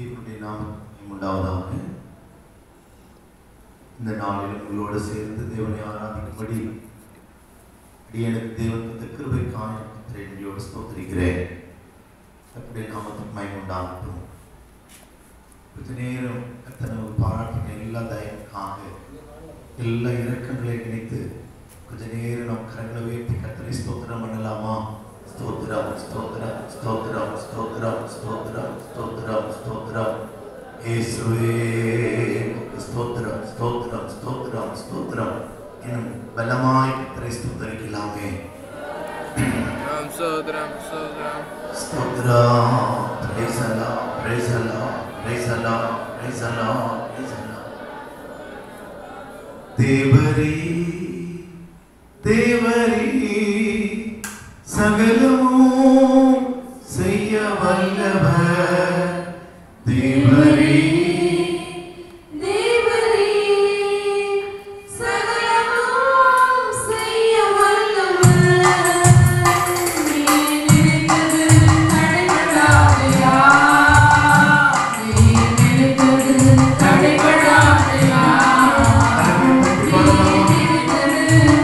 தேவனுடைய நாமம் உண்டாவதாக. இந்த நாளில் உங்களோடு சேர்ந்து தேவனை ஆராதிக்கும்படி எனக்கு தேவன் தந்த கிருபைக்காக கர்த்தரையோடு ஸ்தோத்திரிக்கிறேன். கர்த்தருடைய நாமத்துக்கு மகிமை உண்டாகட்டும். கொஞ்ச நேரம் கர்த்தர் நமக்கு பாராட்டின எல்லா தயவுக்காக எல்லா இரக்கங்களை நினைத்து கொஞ்ச நேரம் நாம் கரங்களை உயர்த்தி கர்த்தரை ஸ்தோத்திரம் பண்ணலாமா? ஸ்தோத்திரம் ஸ்தோத்திரம் ஸ்தோத்திரம் ஸ்தோத்திரம் ஸ்தோத்திரம் ஸ்தோத்திரம் ஸ்தோத்திரம் இயேசுவே ஸ்தோத்திரம் ஸ்தோத்திரம் ஸ்தோத்திரம் ஸ்தோத்திரம் இன்னும் பலமாய் கர்த்தரை ஸ்தோத்திரிக்கலாமே. ஸ்தோத்திரம் ஸ்தோத்திரம் ஸ்தோத்திரம். பிரைஸ் அல்லாஹ் பிரைஸ் அல்லாஹ் பிரைஸ் அல்லாஹ் பிரைஸ் அல்லாஹ் பிரைஸ் அல்லாஹ். தேவரே தேவரே சகலமும் செய்ய வல்லவர். தேவரே தேவரே சகலமும் செய்ய வல்லவர். நீ நினைத்தது தடைபடாதையா? நீ நினைத்தது தடைபடாதையா? நீ நினைத்தது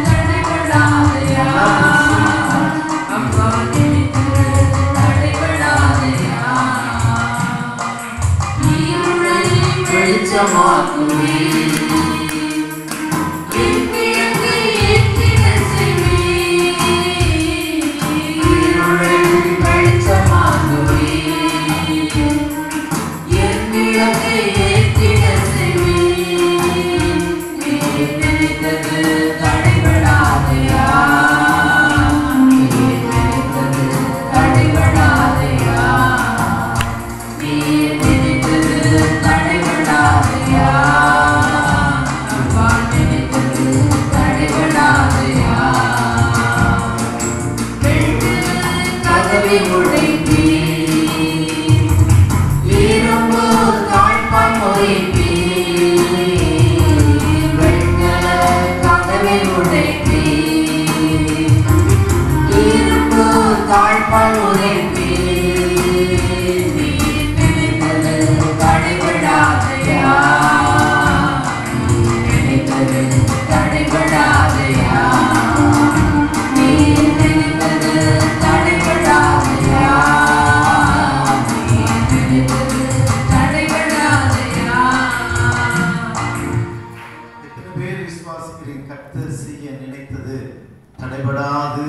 தடைபடாதையா? அப்பா நினைத்தது தடைபடாதையா? இருளை வெளிச்சமாக்குவீர். என் விளக்கை ஏற்றிடச் செய்வீர். இருளை வெளிச்சமாக்குவீர். என் விளக்கை ஏற்றிடச் செய்வீர். நீர் நினைத்தது தடைபடாதையா? நீர் நினைத்தது தடைபடாதையா? நீர் நினைத்தது தடைபடாதையா? அப்பா நினைத்தது தடைபடாதையா? வெண்கல கதவை உடைப்பீர். இரும்பு தாழ்பால் முறிப்பீர். வெண்கல கதவை உடைப்பீர். இரும்பு தாழ்பால் உடைப்பீர். நீர் நினைத்தது தடைபடாதையா? நீர் நினைத்தது தடைபடாதையா? நீர் நினைத்தது தடைபடாதையா? நீர் நினைத்தது தடைபடாதையா? எத்தனை பேர் விசுவாசிக்கிறீங்க? கர்த்தர் செய்ய நினைத்தது தடைபடாது.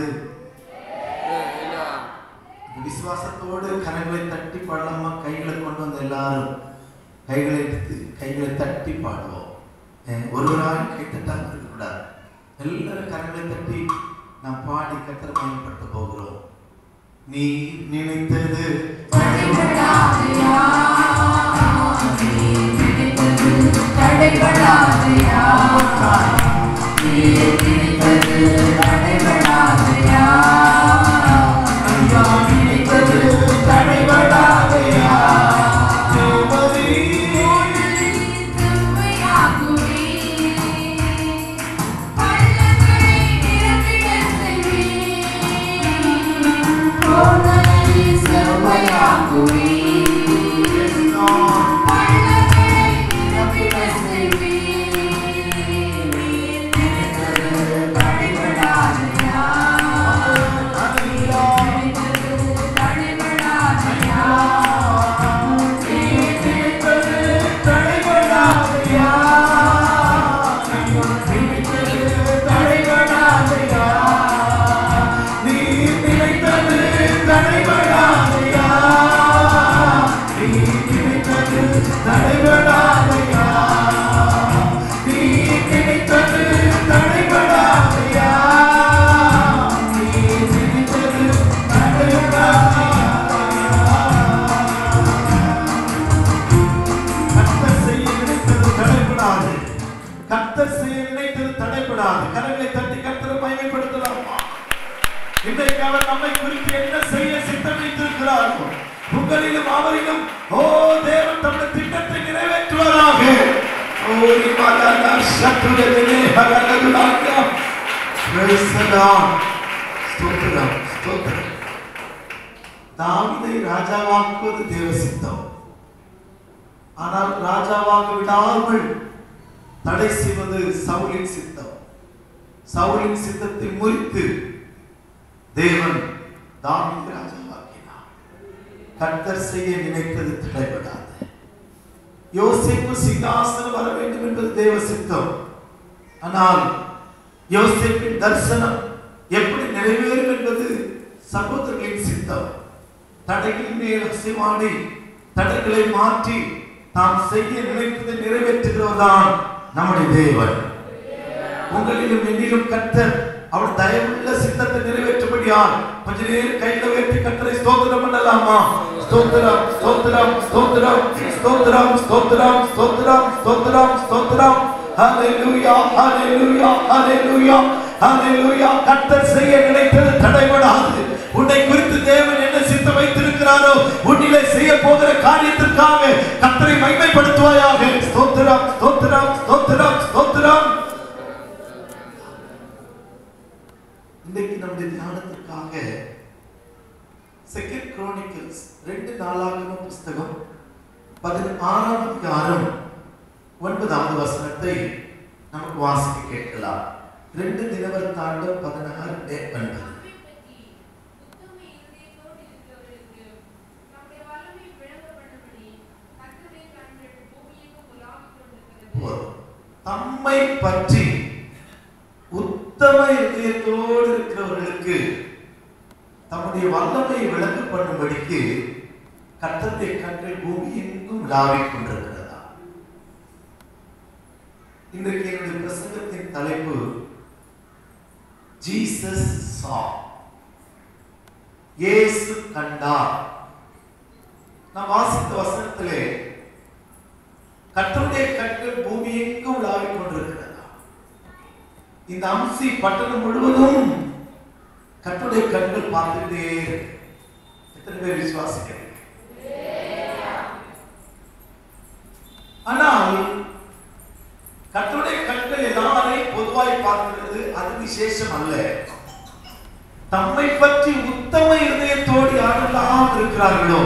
விசுவாசத்தோடு கரங்களை தட்டி பாடலாமா? கைகளை கொண்டு வந்த எல்லாரும் கைகளை எடுத்து கைகளை தட்டி பாடுவோம். ஒருவராக கை தட்டாமல் இருக்கக்கூடாது. எல்லாரும் கரங்களை தட்டி நாம் பாடி கர்த்தரை மகிமைப்படுத்த போகிறோம். நீ நினைத்தது தடைபடாதையா? நீர் நினைத்தது தடைபடாதையா? நீர் நினைத்தது தடைபடாதையா? ஐயா நினைத்தது தடைபடாதையா? செவ்வையாக்குவீர். பள்ளங்களை நிரம்பிடச் செய்வீர். கோணலை செவ்வையாக்குவீர். பள்ளங்களை நிரம்பிடச் செய்வீர். நீர் நினைத்தது தடைபடாதையா? நீர் நினைத்தது தடைபடாதையா? நீர் நினைத்தது தடைபடாதையா? நீர் நினைத்தது தடைபடாதையா? நீர் நினைத்தது தடைபடாதையா? நீர் நினைத்தது தடைபடாதையா? நீர் நினைத்தது தடைபடாதையா? கர்த்தர் செய்ய நினைத்தது தடைபடாது. கர்த்தர் செய்ய நினைத்தது தடைபடாது. கரங்களை தட்டி கர்த்தரை மகிமைப்படுத்தலாமா? இன்றைக்கு அவர் நம்மை குறித்து என்ன செய்ய சித்தமிட்டிருக்கிறாரோ உங்களிலும் அவரிலும் தேவன் தம்முடைய திட்டத்தை நிறைவேற்றுவாராக. ஸ்தோத்திரம் ஸ்தோத்திரம். தாவீதை ராஜாவாக்குவது தேவ சித்தம். ஆனால் ராஜாவாக விடாமல் தடை செய்வது சவுலின் சித்தம். சவுலின் சித்தத்தை முறித்து தேவன் தாவீதை ராஜாவாக்கினார். கர்த்தர் செய்ய நினைத்தது தடைபடாது. யோசேப்பு சிங்காசனம் வர வேண்டும் என்பது தேவ சித்தம். ஆனால் யோசேப்பின் தரிசனம் எப்படி நிறைவேறும் என்பது சகோதரர்களின் சித்தம். தடைகளின் மேல் அசைவாடி தடைகளை மாற்றி தாம் செய்ய நினைத்ததை நிறைவேற்றுகிறவர்தான் நம்முடைய தேவன். உங்களிலும் என்னிலும் கர்த்தர் அவர் தயவுள்ள சித்தத்தை நிறைவேற்றும்படியால் கொஞ்ச நேரம் கையில உயர்த்தி கர்த்தரை ஸ்தோத்திரம் பண்ணலாமா? ஸ்தோத்திரம் ஸ்தோத்திரம் ஸ்தோத்திரம் ஸ்தோத்திரம் ஸ்தோத்திரம் ஸ்தோத்திரம் ஸ்தோத்திரம் ஸ்தோத்திரம். ஹல்லேலூயா ஹல்லேலூயா ஹல்லேலூயா ஹல்லேலூயா. கர்த்தர் செய்ய நினைத்தது தடைபடாது. உன்னை குறித்து தேவன் என்ன சித்தம் வைத்திருக்கிறாரோ உன்னிலே செய்ய போகிற காரியத்திற்காக கர்த்தரை மகிமைப்படுத்துவாயாக. ஸ்தோத்திரம் ஸ்தோத்திரம் ஸ்தோத்திரம் ஸ்தோத்திரம். இன்றைக்கு நம்முடைய தியானத்திற்காக 2 Chronicles 2 நாளாகம புஸ்தகம் 16ஆம் அதிகாரம் 9வது வசனத்தை நமக்கு வாசிக்க கேட்கலாம். 2 தினவர்த்தாண்டம் 16:9. தம்மை பற்றி உத்தம இதயத்தோடு இருக்கிறவர்களுக்கு தம்முடைய வல்லமையை விளங்க பண்ணும்படிக்கு கர்த்தருடைய கண்கள் பூமி எங்கும் விளாவிக் கொண்டிருக்கிறதா. இன்றைக்கு என்னுடைய பிரசங்கத்தின் தலைப்பு ஜீசஸ் சா, இயேசு கண்டார். நான் வாசித்த வசனத்திலே கர்த்தருடைய கண்கள் பூமி எங்கும் விளாவிக் கொண்டிருக்கிறதா. இந்த அம்சி பட்டணம் முழுவதும் கர்த்தருடைய கண்கள் பார்த்துட்டே இருக்கு. எத்தனை பேர் விசுவாசிக்கிறீங்க? ஆனால் கர்த்தருடைய கண்கள் எல்லாரையும் பொதுவாய் பார்க்கிறது அது விசேஷம் அல்ல. தம்மை பற்றி உத்தம இதயத்தோடு யாரெல்லாம் இருக்கிறார்களோ,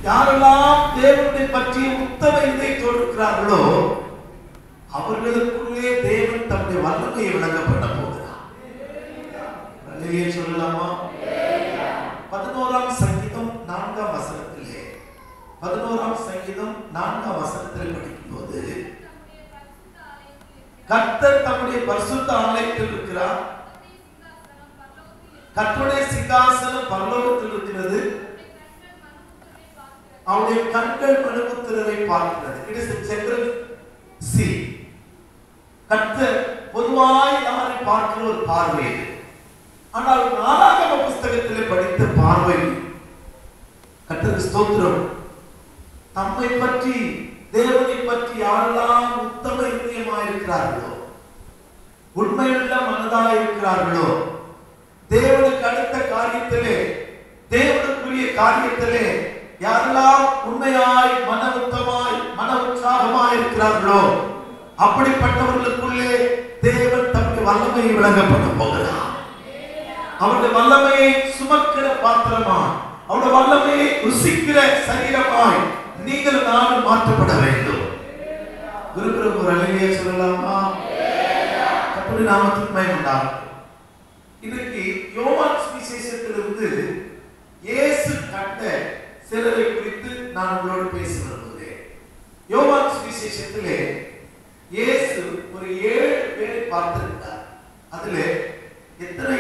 யாரெல்லாம் தேவனை பற்றி உத்தம இதயத்தோடு இருக்கிறார்களோ அவர்களுக்குள்ளே தேவன் தம்முடைய வல்லமையை விளங்க பண்ண போகிறார். அல்லேலூயா சொல்லலாமா? 11ஆம் சங்கீதம் 4ஆம் வசனத்திலே 11ஆம் சங்கீதம் 4ஆம் வசனத்தில் படிக்கும்போது கர்த்தர் தம்முடைய பரிசுத்த ஆலயத்தில் இருக்கிறார். கர்த்தருடைய சிங்காசனம் பரலோகத்தில் இருக்கிறது. அவருடைய கண்கள் மனுபுத்திரரை பார்க்கிறது. It is a general see. கர்த்தர் பொதுவாய் யாரை பார்க்கிற ஒரு பார்வை. ஆனால் நாளாகம புஸ்தகத்திலே படித்த பார்வை கர்த்தருக்கு ஸ்தோத்திரம். தம்மை பற்றி தேவனை பற்றி யாரெல்லாம் உத்தம இதயமாய் இருக்கிறார்களோ, உண்மையுள்ள மனதாய் இருக்கிறார்களோ, தேவனுக்கு அடுத்த காரியத்திலே தேவனுக்குரிய காரியத்திலே யாரெல்லாம் உண்மையாய் மன உத்தமாய் மன உற்சாகமாய் இருக்கிறார்களோ அப்படிப்பட்டவர்களுக்குள்ளே தேவன் தம்முடைய வல்லமையை விளங்க பண்ண போகிறார். அவருடைய வல்லமையை சுமக்கிற பாத்திரமாய், அவருடைய வல்லமையை ருசிக்கிற சரீரமாய் நீங்கள் நானும் மாற்றப்பட வேண்டும். குருகுருக்கு ஒரு அல்லேலூயா சொல்லலாமா? கர்த்தருடைய நாமத்துக்கு மகிமை உண்டாகட்டும். இன்னைக்கு யோவான் சுவிசேஷத்திலிருந்து இயேசு கண்ட சிலரை குறித்து நான் உங்களோடு பேச விரும்புகிறேன். யோவான் சுவிசேஷத்திலே இயேசு ஒரு 7 பேரை பார்த்திருக்கிறார். அதுல எத்தனை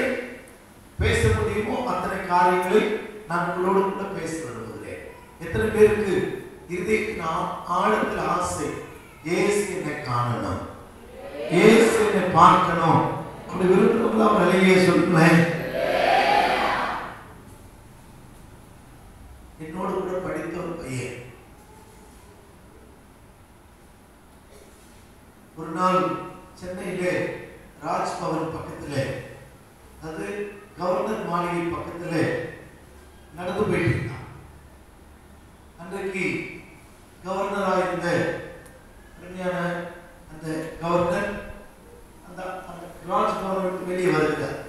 பேச முடியுமோ அத்தனை காரியங்களை நான் உங்களோடு கூட பேச விரும்புகிறேன். எத்தனை பேருக்கு இதயத்தின் ஆழத்தில் ஆசை, இயேசு என்னை காணணும், இயேசு என்னை பார்க்கணும் அப்படி விரும்புகிறவங்களா அல்லேலூயா சொல்லுங்களேன். என்னோடு கூட படித்த ஒரு பையன் ஒரு நாள் சென்னையிலே ராஜ்பவன் பக்கத்திலே, அது கவர்னர் மாளிகை பக்கத்திலே நடந்து போயிட்டு இருந்தான். அன்றைக்கு கவர்னராக இருந்த அந்த கவர்னர் அந்த ராஜ்பவனுக்கு வெளியே வருகிறார்.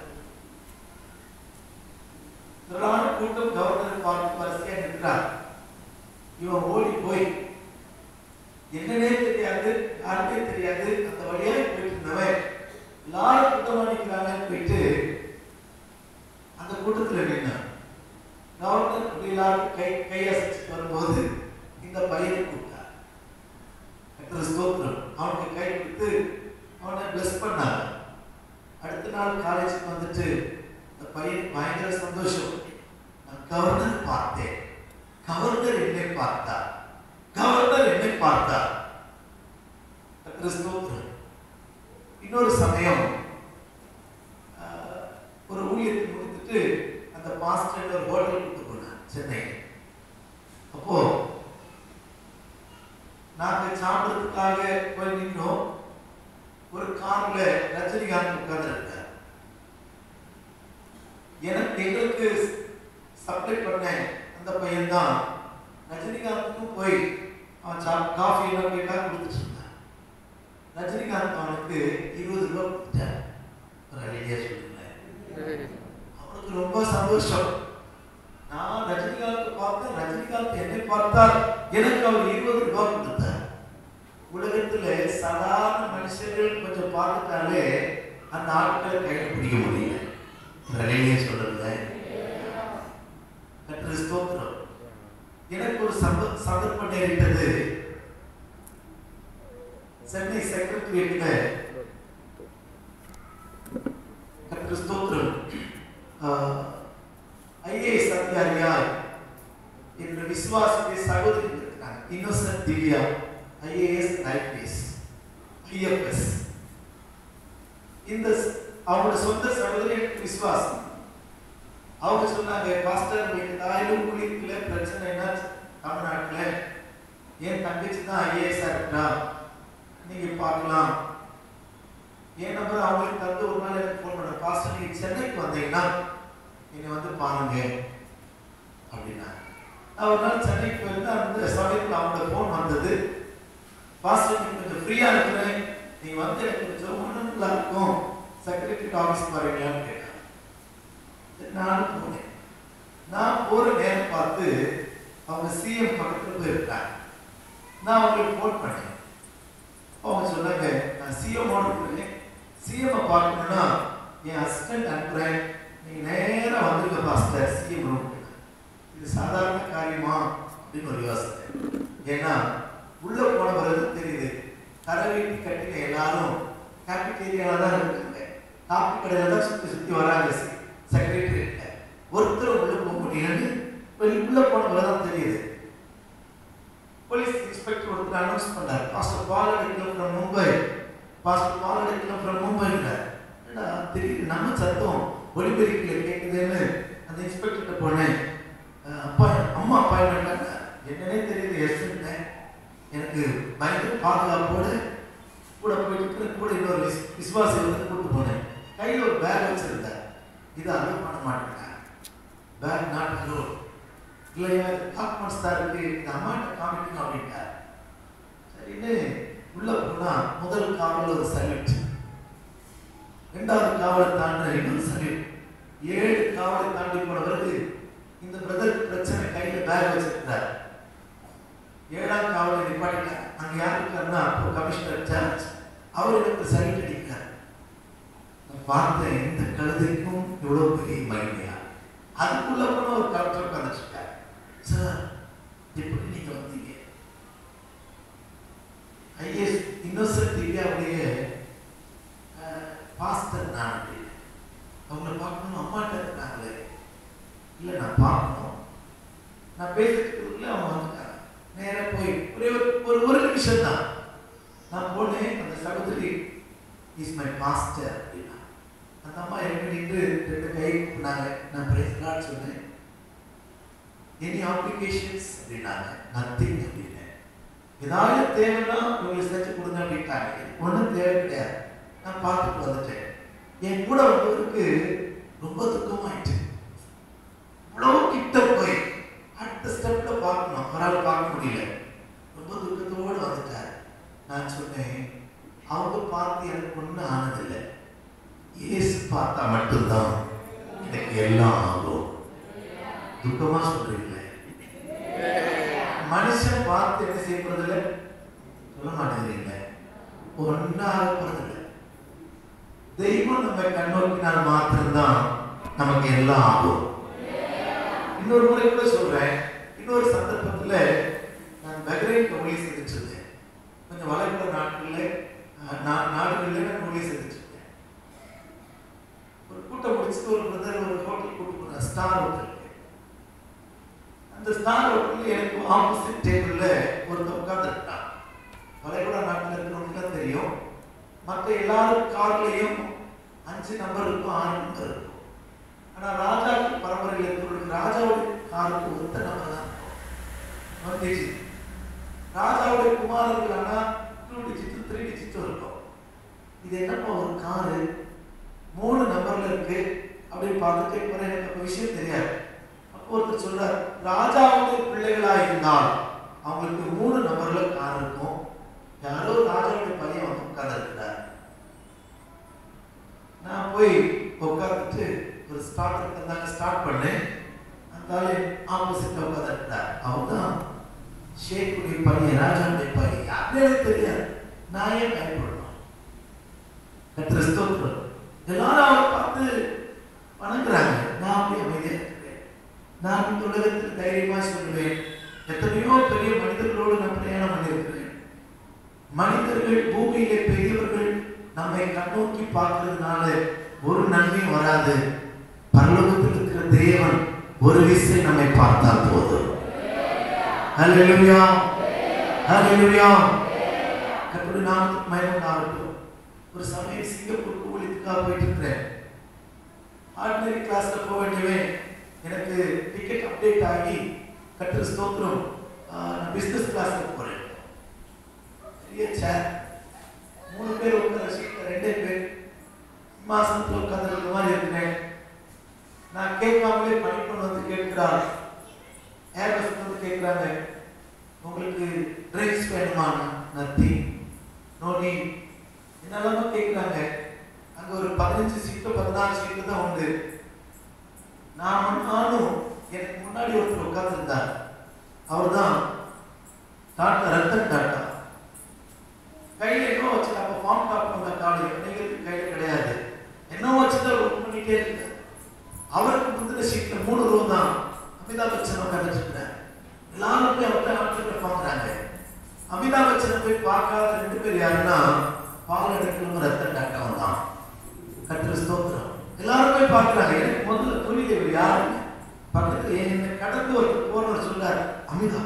திரளான கூட்டம் கவர்னர் பார்த்து வரிசையாக நிற்கிறார். இவன் ஓடி போய் கவர்னர் எல்லாரும் கை அசைச்சு வரும்போது இந்த பையனை கூப்பிட்டார். ஸ்தோத்திரம். அவனுக்கு கை கொடுத்து அவனை பிளஸ் பண்ணாங்க. அடுத்த நாள் காலேஜுக்கு வந்துட்டு இந்த பையன் பயங்கர சந்தோஷம். நான் கவர்னர் பார்த்தேன், கவர்னர் என்னை பார்த்தார், கவர்னர் என்னை பார்த்தார். ஸ்தோத்திரம். இன்னொரு சமயம் ஒரு ஊழியத்தை முடித்துட்டு அந்த பாஸ்டர் ஒரு ஹோட்டல் கூட்டு போனேன் சென்னை. அப்போ நாங்க சாப்பிட்றதுக்காக போய் நின்றோம். ஒரு கார்ல ரஜினிகாந்த் உட்கார்ந்து இருக்கார். எங்களுக்கு சப்ளை பண்ண அந்த பையன் தான் ரஜினிகாந்துக்கும் போய் அவன் காஃபி எல்லாம் கேட்டா கொடுத்துட்டு இருந்தான். ரஜினிகாந்த் அவனுக்கு 20 ரூபாய் கொடுத்தார். ஒரு ஐடியா சொல்லுங்க. அவனுக்கு ரொம்ப சந்தோஷம். நான் ரஜினிகாந்த் பார்த்தேன், ரஜினிகாந்த் என்னை பார்த்தார், எனக்கு அவர் 20 ரூபாய் கொடுத்தார். உலகத்துல சாதாரண மனுஷர்கள் கொஞ்சம் பார்த்துட்டாலே அந்த ஆட்களை கையில் பிடிக்க முடியல. ரஜினியே சொல்றது ஸ்தோத்திரம். எனக்கு ஒரு சந்தர்ப்பம் நேரிட்டது. சென்னை செக்ரட்டரியேட்ல ஸ்தோத்திரம் ஐஏஎஸ் அதிகாரியாய் என்ற விசுவாசத்தை சகோதரி இருக்கிறாங்க. Innocent Divya IAS IPS IFS. இந்த அவங்களோட சொந்த சகோதரி எனக்கு விசுவாசம். அவங்க சொன்னாங்க, பாஸ்டர் ஏதாயிலும் குளிக்கல பிரச்சனை என்ன தமிழ்நாட்டில், என் தங்கச்சி தான் ஐஏஎஸ் இருக்கா, நீங்க பார்க்கலாம். என் நம்பர் அவங்களுக்கு தந்து ஒரு நாள் எனக்கு ஃபோன் பண்ண, பாஸ்டர் நீங்க சென்னைக்கு வந்தீங்கன்னா என்னை வந்து பாருங்க அப்படின்னா. நான் ஒரு நாள் சென்னைக்கு போயிருந்தா அந்த சமயத்தில் அவங்களோட ஃபோன் வந்தது. பாஸ்டர் நீங்க கொஞ்சம் ஃப்ரீயா இருக்கிறேன், நீங்க வந்து எனக்கு கொஞ்சம் ஒன்றும் இருக்கும், செக்ரட்டரி ஆஃபீஸ் பாருங்களான்னு கேட்டாங்க. நானும் போனேன். நான் போற நேரம் பார்த்து அவங்க சிஎம் பக்கத்தில் போயிருக்காங்க. நான் அவங்களுக்கு ஃபோன் பண்ணேன். அவங்க சொன்னாங்க, நான் சிஎம் ஓடுறேன், சிஎம் பார்க்கணும்னா என் ஹஸ்பண்ட் அனுப்புறேன், நீங்க நேரம் வந்துருங்க பாஸ்டர் சிஎம் ரூம். இது சாதாரண காரியமா அப்படின்னு ஒரு யோசனை. ஏன்னா உள்ள போன பிறகு தெரியுது, தரவீட்டு கட்டின எல்லாரும் கேபிட்டேரியால தான் இருக்காங்க, காப்பி கடையில தான் சுத்தி சுத்தி வராங்க. செக்ரட்டரியேட்ல ஒருத்தர் உள்ள போக முடியாது. உள்ள போன பிறகுதான் தெரியுது. போலீஸ் இன்ஸ்பெக்டர் ஒருத்தர் அனௌன்ஸ் பண்ணார், பாஸ்டர் பால் அடிக்கலாம் ஃப்ரம் மும்பை, பாஸ்டர் பால் அடிக்கலாம் ஃப்ரம் மும்பை. திடீர்னு நம்ம சத்தம் ஒலிபெருக்கில கேட்குதுன்னு அந்த இன்ஸ்பெக்டர்கிட்ட போனேன். அப்பா அம்மா அப்பாயின்மெண்ட் என்னன்னே தெரியுது. எஸ் எனக்கு பயங்கர பாதுகாப்போடு கூட போயிட்டு கூட இன்னொரு விசுவாசி வந்து கூப்பிட்டு போனேன். கையில் ஒரு பேக் வச்சிருந்தேன். இதை அலோவ் பண்ண மாட்டேங்க, பேக் நாட் அலோவ் இல்லையா, டாக்குமெண்ட்ஸ் தான் இருக்கு, இந்த அம்மாட்ட காமிக்கணும் அப்படின்ட்டார். சரின்னு உள்ள போனா முதல் காவல் ஒரு சல்யூட், இரண்டாவது காவலை தாண்ட இன்னொரு சல்யூட், 7 காவலை தாண்டி போன பிறகு இந்த பிரதர் பிரச்சனை கையில பேக் வச்சிருக்கிறார். 7ஆம் காவலை நிப்பாட்டிட்டார். அங்க யாரு இருக்காருன்னா அப்போ கமிஷனர் ஜார்ஜ், அவர் எனக்கு சல்யூட் அடிக்கிறார். நான் பார்த்தேன், இந்த கழுதைக்கும் இவ்வளவு பெரிய மகிமையா. அதுக்குள்ள போன ஒரு கலெக்டர் உட்காந்துட்டு இருக்காரு. சார் எப்படி நீங்க வந்தீங்க? ஐஏஎஸ் இன்னோசன்ட் திவ்யாவுடைய பாஸ்டர் நான் அப்படின்னு. அவங்கள பார்க்கணும், அம்மாட்ட இருக்காங்களே. இல்லை நான் பார்க்கணும். நான் பேசிட்டு அவங்க வந்துட்டாங்க. நேராக போய் ஒரு நிமிஷம் தான் நான் போனேன். அந்த சகோதரி இஸ் மை பாஸ்டர் அப்படின்னா. அந்த அம்மா எப்படி நின்று 2 கை கூப்பினாங்க. நான் பிரைஸ் லார்ட் சொன்னேன். எனி அப்ளிகேஷன்ஸ் அப்படின்னாங்க. நத்திங் அப்படின்னு. ஏதாவது தேவைன்னா உங்களுக்கு செஞ்சு கொடுங்க அப்படின்ட்டாங்க. ஒன்றும் தேவை கிடையாது. நான் பார்த்துட்டு வந்துட்டேன். என் கூட வந்தவருக்கு ரொம்ப துக்கமாயிட்டு. இவ்வளவு கிட்ட போய் அடுத்த ஸ்டெப்ல பார்க்கணும், அவரால் பார்க்க முடியல. ரொம்ப துக்கத்தோடு வந்துட்டார். நான் சொன்னேன், அவங்க பார்த்து எனக்கு ஒன்றும் ஆனதில்லை, இயேசு பார்த்தா மட்டும்தான் எனக்கு எல்லாம் ஆகும். துக்கமா சொல்றீங்களே, மனுஷன் பார்த்து என்ன செய்யப்படுறதில்லை, சொல்ல மாட்டேங்கிறீங்க, ஒன்னாக போறதில்லை. தெய்வம் நம்ம கண்ணோக்கினால் மாத்திரம்தான் நமக்கு எல்லாம் ஆகும். இன்னொரு முறை கூட சொல்றேன். இன்னொரு சந்தர்ப்பத்துல நான் பஹ்ரைன் ஊழியம் செஞ்சிருந்தேன். கொஞ்சம் வளைகுடா நாடுகளில் நான் ஊழியம் செஞ்சிருந்தேன். ஒரு கூட்டம் முடிச்சுட்டு ஒரு பிரதர் ஒரு ஹோட்டல் கூட்டு போனார், ஸ்டார் ஹோட்டல். அந்த ஸ்டார் ஹோட்டலில் எனக்கு ஆப்போசிட் டேபிளில் ஒருத்தர் உட்கார்ந்துருக்கான். வளைகுடா நாட்டில் இருக்கிறவங்களுக்கு தெரியும், மற்ற எல்லாரும் கார்லையும் 5 நம்பர் இருக்கும், 6 நம்பர் இருக்கும். ஆனால் ராஜாவுக்கு பரம்பரையில் இருக்கிறவங்களுக்கு ராஜாவுடைய காருக்கு ஒருத்த நம்பர் தான் இருக்கும். ராஜாவுடைய குமாரர்கள் ஆனால் 2 டிஜிட் 3 டிஜிட் இருக்கும். இது என்னப்பா ஒரு காரு 3 நம்பர்ல இருக்கு அப்படின்னு பார்த்துட்டு இப்போ எனக்கு அப்போ விஷயம் தெரியாது. அப்போ ஒருத்தர் சொல்றார், ராஜாவுடைய பிள்ளைகளா இருந்தால் அவங்களுக்கு 3 நம்பர்ல கார் இருக்கும். யாரோ ராஜாவுடைய பையன் வந்து உட்கார்ந்துருக்கிறார். நான் போய் உட்காந்துட்டு ஒரு ஸ்டார்ட் பண்ணேன். அந்த ஆப்போசிட் உட்காந்துருக்கிறார். அவர் தான் ஷேக்குடைய பையன், ராஜாவுடைய பையன். யாருமே தெரியாது. நான் ஏன் பயப்படணும்? கர்த்தர் ஸ்தோத்திரம். எல்லாரும் அவரை பார்த்து வணங்குறாங்க. நான் அப்படியே அமைதியா இருக்கிறேன். நான் இந்த உலகத்தில் தைரியமா சொல்லுவேன், எத்தனையோ பெரிய மனிதர்களோடு நான் பிரயாணம் பண்ணியிருக்கிறேன். மனிதர்கள் பூமியிலே பெரியவர்கள் நம்மை கண்ணோக்கி பார்க்கிறதுனால ஒரு நன்மையும் வராது. பரலோகத்தில் இருக்கிற தேவன் ஒரு விசை நம்மை பார்த்தால் போதும். ஹல்லேலூயா, ஹல்லேலூயா. கர்த்தருடைய நாமத்துக்கு மகிமை உண்டாகட்டும். ஒரு சமயம் சிங்கப்பூருக்கு ஊழியத்துக்காக போயிட்டு இருக்கிறேன். ஆர்டினரி கிளாஸ்ல போக வேண்டியவன் எனக்கு டிக்கெட் அப்டேட் ஆகி கர்த்தர் ஸ்தோத்திரம் நான் பிசினஸ் கிளாஸ்ல போறேன். பெரிய சேர், 3 பேர் உட்கார சீட்ல 2 பேர் சிம்மாசனத்தில் உட்கார்ந்து மாதிரி இருக்கிறேன். நான் கேட்காமலே பணிப்பொண்ணு வந்து கேட்கிறார். ஏர்பஸ் வந்து கேட்கிறாங்க, உங்களுக்கு ட்ரிங்க்ஸ் வேணுமா? Nothing, no need. என்னெல்லாமோ கேட்குறாங்க. அங்கே ஒரு 15 சீட்டு 14 சீட்டு தான் உண்டு. நானும் எனக்கு முன்னாடி ஒருத்தர் உட்கார்ந்துருந்தார். அவர் தான் டாக்டர் ரத்தன் டாட்டா. கையில் என்ன வச்சுட்டு அப்போ ஃபார்ம் டாப் பண்ண காலையில் நீங்கள் கையில் கிடையாது, என்ன வச்சுட்டு ஒர்க் பண்ணிட்டே இருக்கு. அவருக்கு முந்தின சீட்டில் 3 ரூபா தான் அமிதாப் பச்சனை உட்காந்துருக்கிறேன். எல்லாரும் போய் அவர்கிட்ட ஆட்கள் பார்க்குறாங்க. அமிதாப் பச்சனை போய் பார்க்காத 2 பேர் யாருன்னா பால் எடுக்கணும் ரத்தன் டாட்டாவும் தான். கர்த்தர் ஸ்தோத்திரம். எல்லாரும் போய் பார்க்குறாங்க. எனக்கு முதல்ல புரியல யாருன்னு. பக்கத்தில் என்னை கடந்து ஒருத்தர் போனவர் சொல்றார், அமிதா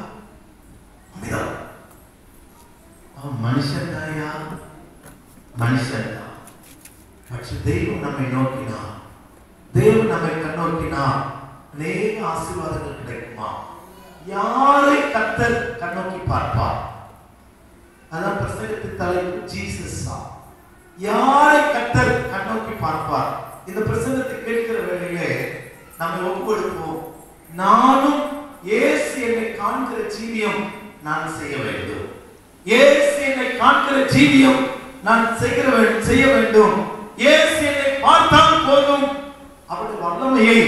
அமிதா. அவன் மனுஷன் தாயா, மனுஷன் தான். பட்ச தெய்வம் நம்மை நோக்கினா, தெய்வம் நம்மை கண்ணோக்கினா அநேக ஆசீர்வாதங்கள் கிடைக்குமா? யாரை கர்த்தர் கண்ணோக்கி பார்ப்பார்? அதான் பிரசங்கத்தின் தலைப்பு ஜீசஸ். யாரை கர்த்தர் கண்ணோக்கி பார்ப்பார்? இந்த பிரசங்கத்தை கேட்கிற வேளையிலே நம்ம ஒப்புக்கொடுப்போம். நானும் இயேசு என்னை காண்கிற ஜீவியம் நான் செய்ய வேண்டும். இயேசு என்னை காண்கிற ஜீவியம் நான் செய்ய வேண்டும். இயேசு என்னை பார்த்தால் போதும், அவருடைய வல்லமையை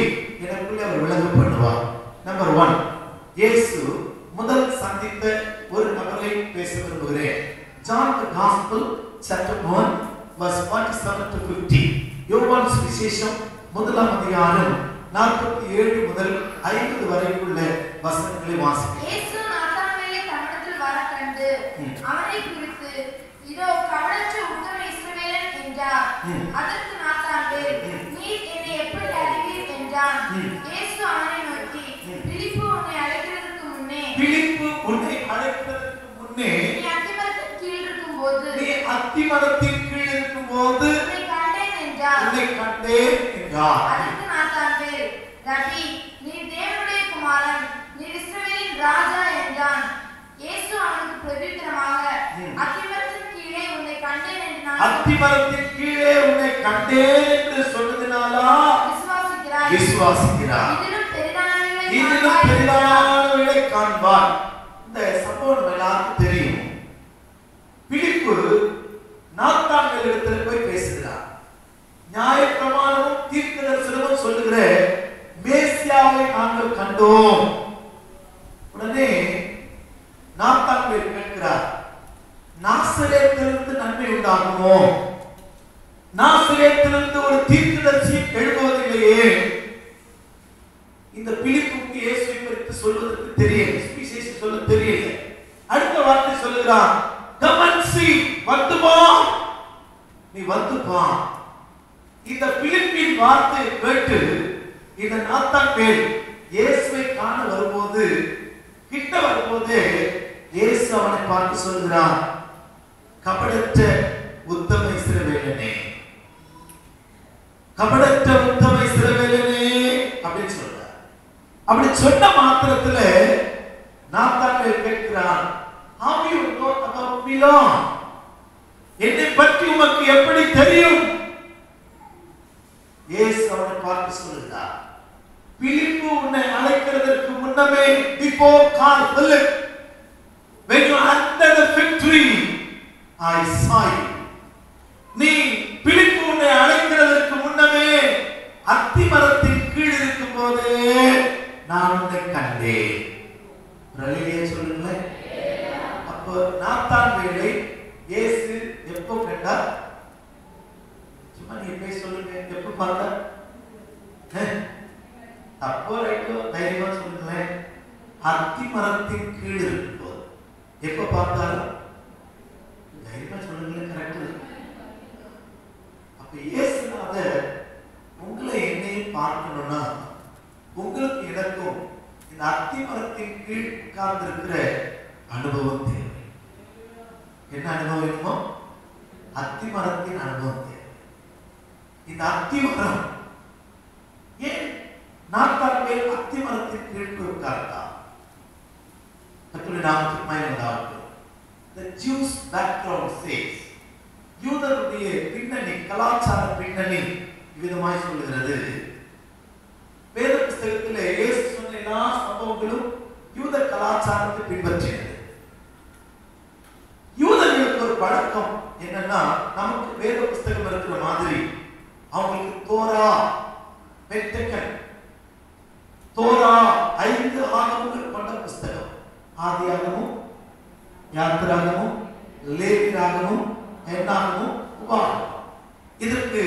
எனக்குள்ளே அவர் விளங்க பண்ணுவார். நம்பர் 1, இயேசு முதல் சந்தித்த ஒரு நபரை பேச விரும்புகிறேன். John the Gospel chapter 1 verse 47 to 50. யோவான் சுவிசேஷம் 1ஆம் அதிகாரம் 47 முதல் 50 வரைக்குள்ள வசனங்களை வாசிக்கிறேன். இயேசு நாத்தான்வேலை தம்மிடத்தில் வர கண்டு அவனை குறித்து, இதோ கவலையற்ற உத்தம இஸ்ரவேலன் என்றார். அதற்கு நாத்தான்வேல், நீர் என்னை எப்படி அறிவீர் என்றான். இயேசு அவனை நோக்கி, பிலிப்பு உன்னை அழைக்கிறதற்கு முன்னே நீ அத்திமரத்தின் கீழ் இருக்கும்போது உன்னை கண்டேன் என்றார். அதற்கு நாத்தான்வேல், ரபி, நீர் தேவனுடைய குமாரன், நீர் இஸ்ரவேலின் ராஜா என்றான். இயேசு அவனுக்கு பிரதியுத்தரமாக, அத்திமரத்தின் கீழே உன்னை கண்டேன் என்று சொன்னதினாலா விசுவாசிக்கிறார். இதிலும் பெரிதானவைகளை காண்பார். இந்த சம்பவம் எல்லாருக்கும் தெரியும். பிலிப்பு நாத்தான்வேலிடத்தில் போய் பேசுகிறார். நியாயப்பிரமாணமும் தீர்க்கதரிசனமும் சொல்லுகிற மேசியாவை நாங்கள் கண்டோம். உடனே நாத்தான்வேல் கேட்கிறார், நாசரேத்திலிருந்து நன்மை உண்டாகுமோ? நாசரேத்திலிருந்து ஒரு தீர்க்கதரிசி எழுதுவதில்லையே. இந்த பிலிப்புக்கு இயேசுவை குறித்து சொல்வதற்கு தெரியல, சுவிசேஷம் சொல்ல தெரியல. அடுத்த வார்த்தை சொல்லுகிறான், come and see, வந்து வா, நீ வந்து வா. இந்த பிலிப்பின் வார்த்தையை கேட்டு இந்த நாத்தான்வேல் இயேசுவை காண வரும்போது, கிட்ட வரும்போது இயேசு அவனை பார்த்து சொல்கிறான், கபடற்ற உத்தம இஸ்ரவேலனே, கபடற்ற உத்தம இஸ்ரவேலனே அப்படின்னு சொல்றார். அப்படி சொன்ன மாத்திரத்துல நாத்தான்வேல் கேட்கிறான், how you know about me Lord? என்னை பற்றி உமக்கு எப்படி தெரியும்? இயேசு அவனை பார்த்து சொல்கிறார், பிலிப்பு உன்னை அழைக்கிறதற்கு முன்னமே, before call Philip, when you under the fig tree I saw you. நீ பிலிப்பு உன்னை அழைக்கிறதற்கு முன்னமே அத்தி மரத்தின் கீழ் இருக்கும் போது நான் உன்னை கண்டேன். ரலிலே சொல்லுங்களேன். அப்போ நாத்தான்வேலை இயேசு எப்போ கண்டார்? சும்மா நீ போய் சொல்லுங்க, எப்போ பார்த்தார்? அப்போ ரைட்டோ தைரியமா சொல்லுங்களேன். அத்தி மரத்தின் கீழ் இருக்கும்போது எப்போ பார்த்தாரு? தைரியமா சொல்லுங்களேன். கரெக்ட். அப்ப இயேசுநாதர் உங்களை என்னையும் பார்க்கணும்னா உங்களுக்கு எனக்கும் இந்த அத்தி மரத்தின் கீழ் உட்கார்ந்திருக்கிற அனுபவம் தேவை. என்ன அனுபவம் வேணுமோ? அத்தி மரத்தின் அனுபவம் தேவை. இந்த அத்தி மரம் ஏன் நாத்தான்வேல் அத்தி மரத்தின் கீழ் உட்கார்ந்தா? கர்த்தருடைய நாமத்துக்கு மகிமை உண்டாகட்டும். The Jews background says, யூதருடைய பின்னணி, கலாச்சார பின்னணி விதமாய் சொல்லுகிறது. வேத புத்தகத்திலே இயேசு சொன்ன எல்லா சம்பவங்களும் யூத கலாச்சாரத்தை பின்பற்றினது. யூதர்களுக்கு ஒரு பழக்கம் என்னன்னா, நமக்கு வேத புத்தகம் இருக்கிற மாதிரி அவங்களுக்கு தோரா, பென்டெக்கன், தோரா 5 ஆகமங்கள் கொண்ட புத்தகம். ஆதியாகமும், யாத்திராகமும், லேவியராகமும், என்னாகமும், உபாகமம். இதற்கு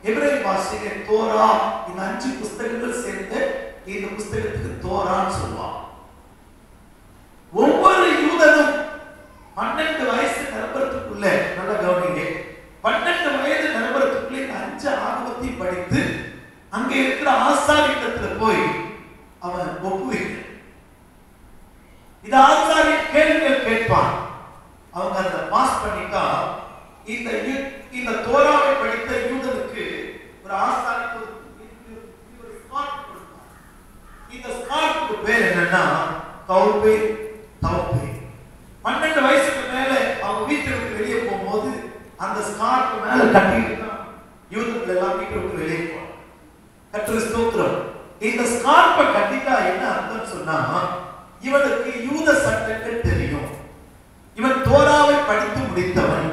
எபிரேய பாஷையிலே தோரா, இந்த 5 புத்தகங்கள் சேர்ந்து இந்த புத்தகத்துக்கு தோரான்னு சொல்லுவாங்க. ஒவ்வொரு யூதனும் 12 வயசு நிரம்புறதுக்குள்ள, நல்ல கவனிங்க, 12 வயது நிரம்புறதுக்குள்ள இந்த 5 ஆகமத்தையும் படித்து அங்கே இருக்கிற ஆசாரியத்துல போய் அவன் ஒப்புவிக்க. இந்த ஆசாரியன் கேள்விகள் கேட்பான். அவங்க அதை பாஸ் பண்ணிட்டா இந்த தோராவை படித்த யூதனுக்கு ஒரு ஆசாரியன் ஒரு ஸ்கார்ப் கொடுப்பான். இந்த ஸ்கார்ப்புக்கு பேர் என்னன்னா தௌபே. தௌபே 12 வயசுக்கு மேல அவங்க வீட்டை விட்டு வெளியே போகும்போது அந்த ஸ்கார்ப் மேல கட்டிட்டு தான் யூதர்கள் எல்லாம் வீட்டை விட்டு வெளியே போவாங்க. கர்த்தருக்கு ஸ்தோத்திரம். இந்த ஸ்கார்ப்பை கட்டிட்டா என்ன அர்த்தம் சொன்னா, இவனுக்கு யூத சட்டங்கள் தெரியும், இவன் தோராவை படித்து முடித்தவன்,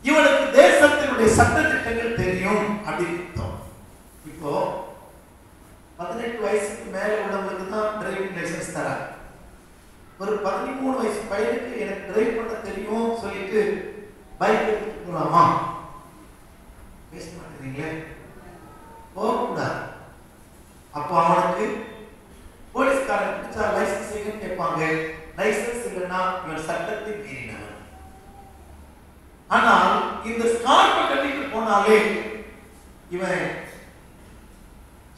இவனுக்கு தேசத்தினுடைய சட்ட திட்டங்கள் தெரியும் அப்படின்னு அர்த்தம். இப்போ 18 வயசுக்கு மேல உள்ளவங்களுக்கு தான் டிரைவிங் லைசன்ஸ் தராங்க. ஒரு 13 வயசு பையனுக்கு எனக்கு டிரைவ் பண்ண தெரியும் சொல்லிட்டு பைக் எடுத்துட்டு போலாமா? பேச மாட்டேங்கிறீங்களே, போகக்கூடாது. அப்போ அவனுக்கு போலீஸ்காரன் பிடிச்சா லைசன்ஸ் எங்கன்னு கேட்பாங்க. லைசன்ஸ் இல்லைன்னா இவன் சட்டத்தை மீறினவன். ஆனால் இந்த ஸ்கார்ப்பை கட்டிட்டு போனாலே இவன்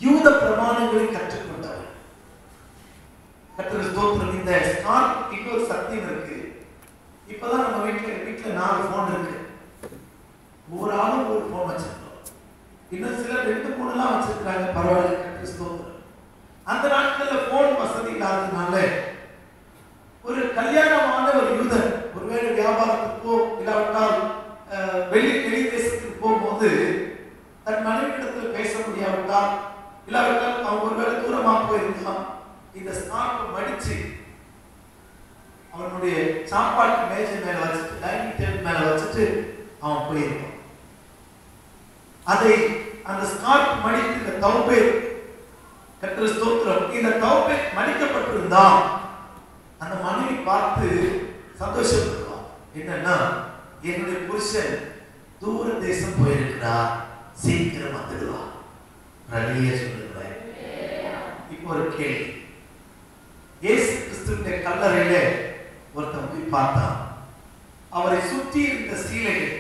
யூத பிரமாணங்களை கற்றுக்கொண்டவன். கர்த்தருக்கு ஸ்தோத்திரம். இந்த ஸ்கார்ப் இன்னொரு சத்தியம் இருக்கு. இப்பதான் நம்ம வீட்டுல 4 போன் இருக்கு. ஒரு ஆளும் ஒரு போன் வச்சிருக்கோம். இன்னும் சிலர் 2-3 வச்சிருக்காங்க. பரவாயில்ல, கர்த்தருக்கு ஸ்தோத்திரம். அந்த நாட்கள்ல போன் வசதி இல்லாததுனால ஒரு கல்யாணமான ஒரு யூதர் ஒருவேளை வியாபாரத்துக்கோ இல்லாவிட்டால் வெளி தேசத்துக்கு போகும்போது தன் மனைவியிடத்தில் பேச முடியாவிட்டால் இல்லாவிட்டால் அவங்க ஒருவேளை தூரமா போயிருந்தான், இந்த ஸ்கார்ப்பை மடிச்சு அவனுடைய சாப்பாட்டு மேஜை மேல வச்சுட்டு, டைனிங் டேபிள் மேல வச்சுட்டு அவன் போயிருக்கான். அதை அந்த ஸ்கார்ப் மடித்து இந்த தௌபே, கர்த்தருக்கு ஸ்தோத்திரம், இந்த தௌபே மடிக்கப்பட்டிருந்தா அந்த மனைவி பார்த்து சந்தோஷப்படுவான். என்னன்னா, என்னுடைய புருஷன் தூர தேசம் போயிருக்கிறார், சீக்கிரம் வந்துடுவான். ரலியே சொல்லுங்க. இப்போ இப்போ ஒரு கேள்வி. இயேசு கிறிஸ்துவின் கல்லறையிலே ஒருத்தன் போய் பார்த்தான். அவரை சுற்றி இருந்த சீலைகள்,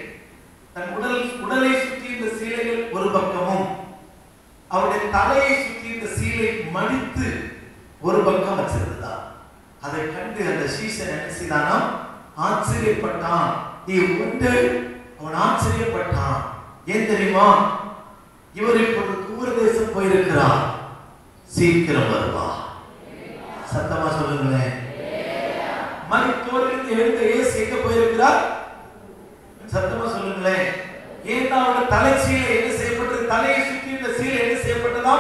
தன் உடலை சுற்றி இருந்த சீலைகள் ஒரு பக்கமும், அவருடைய தலையை சுற்றி இருந்த சீலை மடித்து ஒரு பக்கம் வச்சிருந்ததா. அதை கண்டு அந்த சீசன் என்ன செய்தானா? ஆச்சரியப்பட்டான். அவன் ஆச்சரியப்பட்டான். ஏன் தெரியுமா? இவர் இப்பொழுது தூர தேசம் போயிருக்கிறார், சீக்கிரம் வருவா. சத்தமா சொல்லுங்களேன். மரித்தோரிலிருந்து எழுந்த இயேசு எங்க போயிருக்கிறார்? சத்தமா சொல்லுங்களேன். ஏன்னா அவருடைய தலை சீலை என்ன செய்யப்பட்டது? தலையை சுற்றி இந்த சீலை என்ன செய்யப்பட்டதா?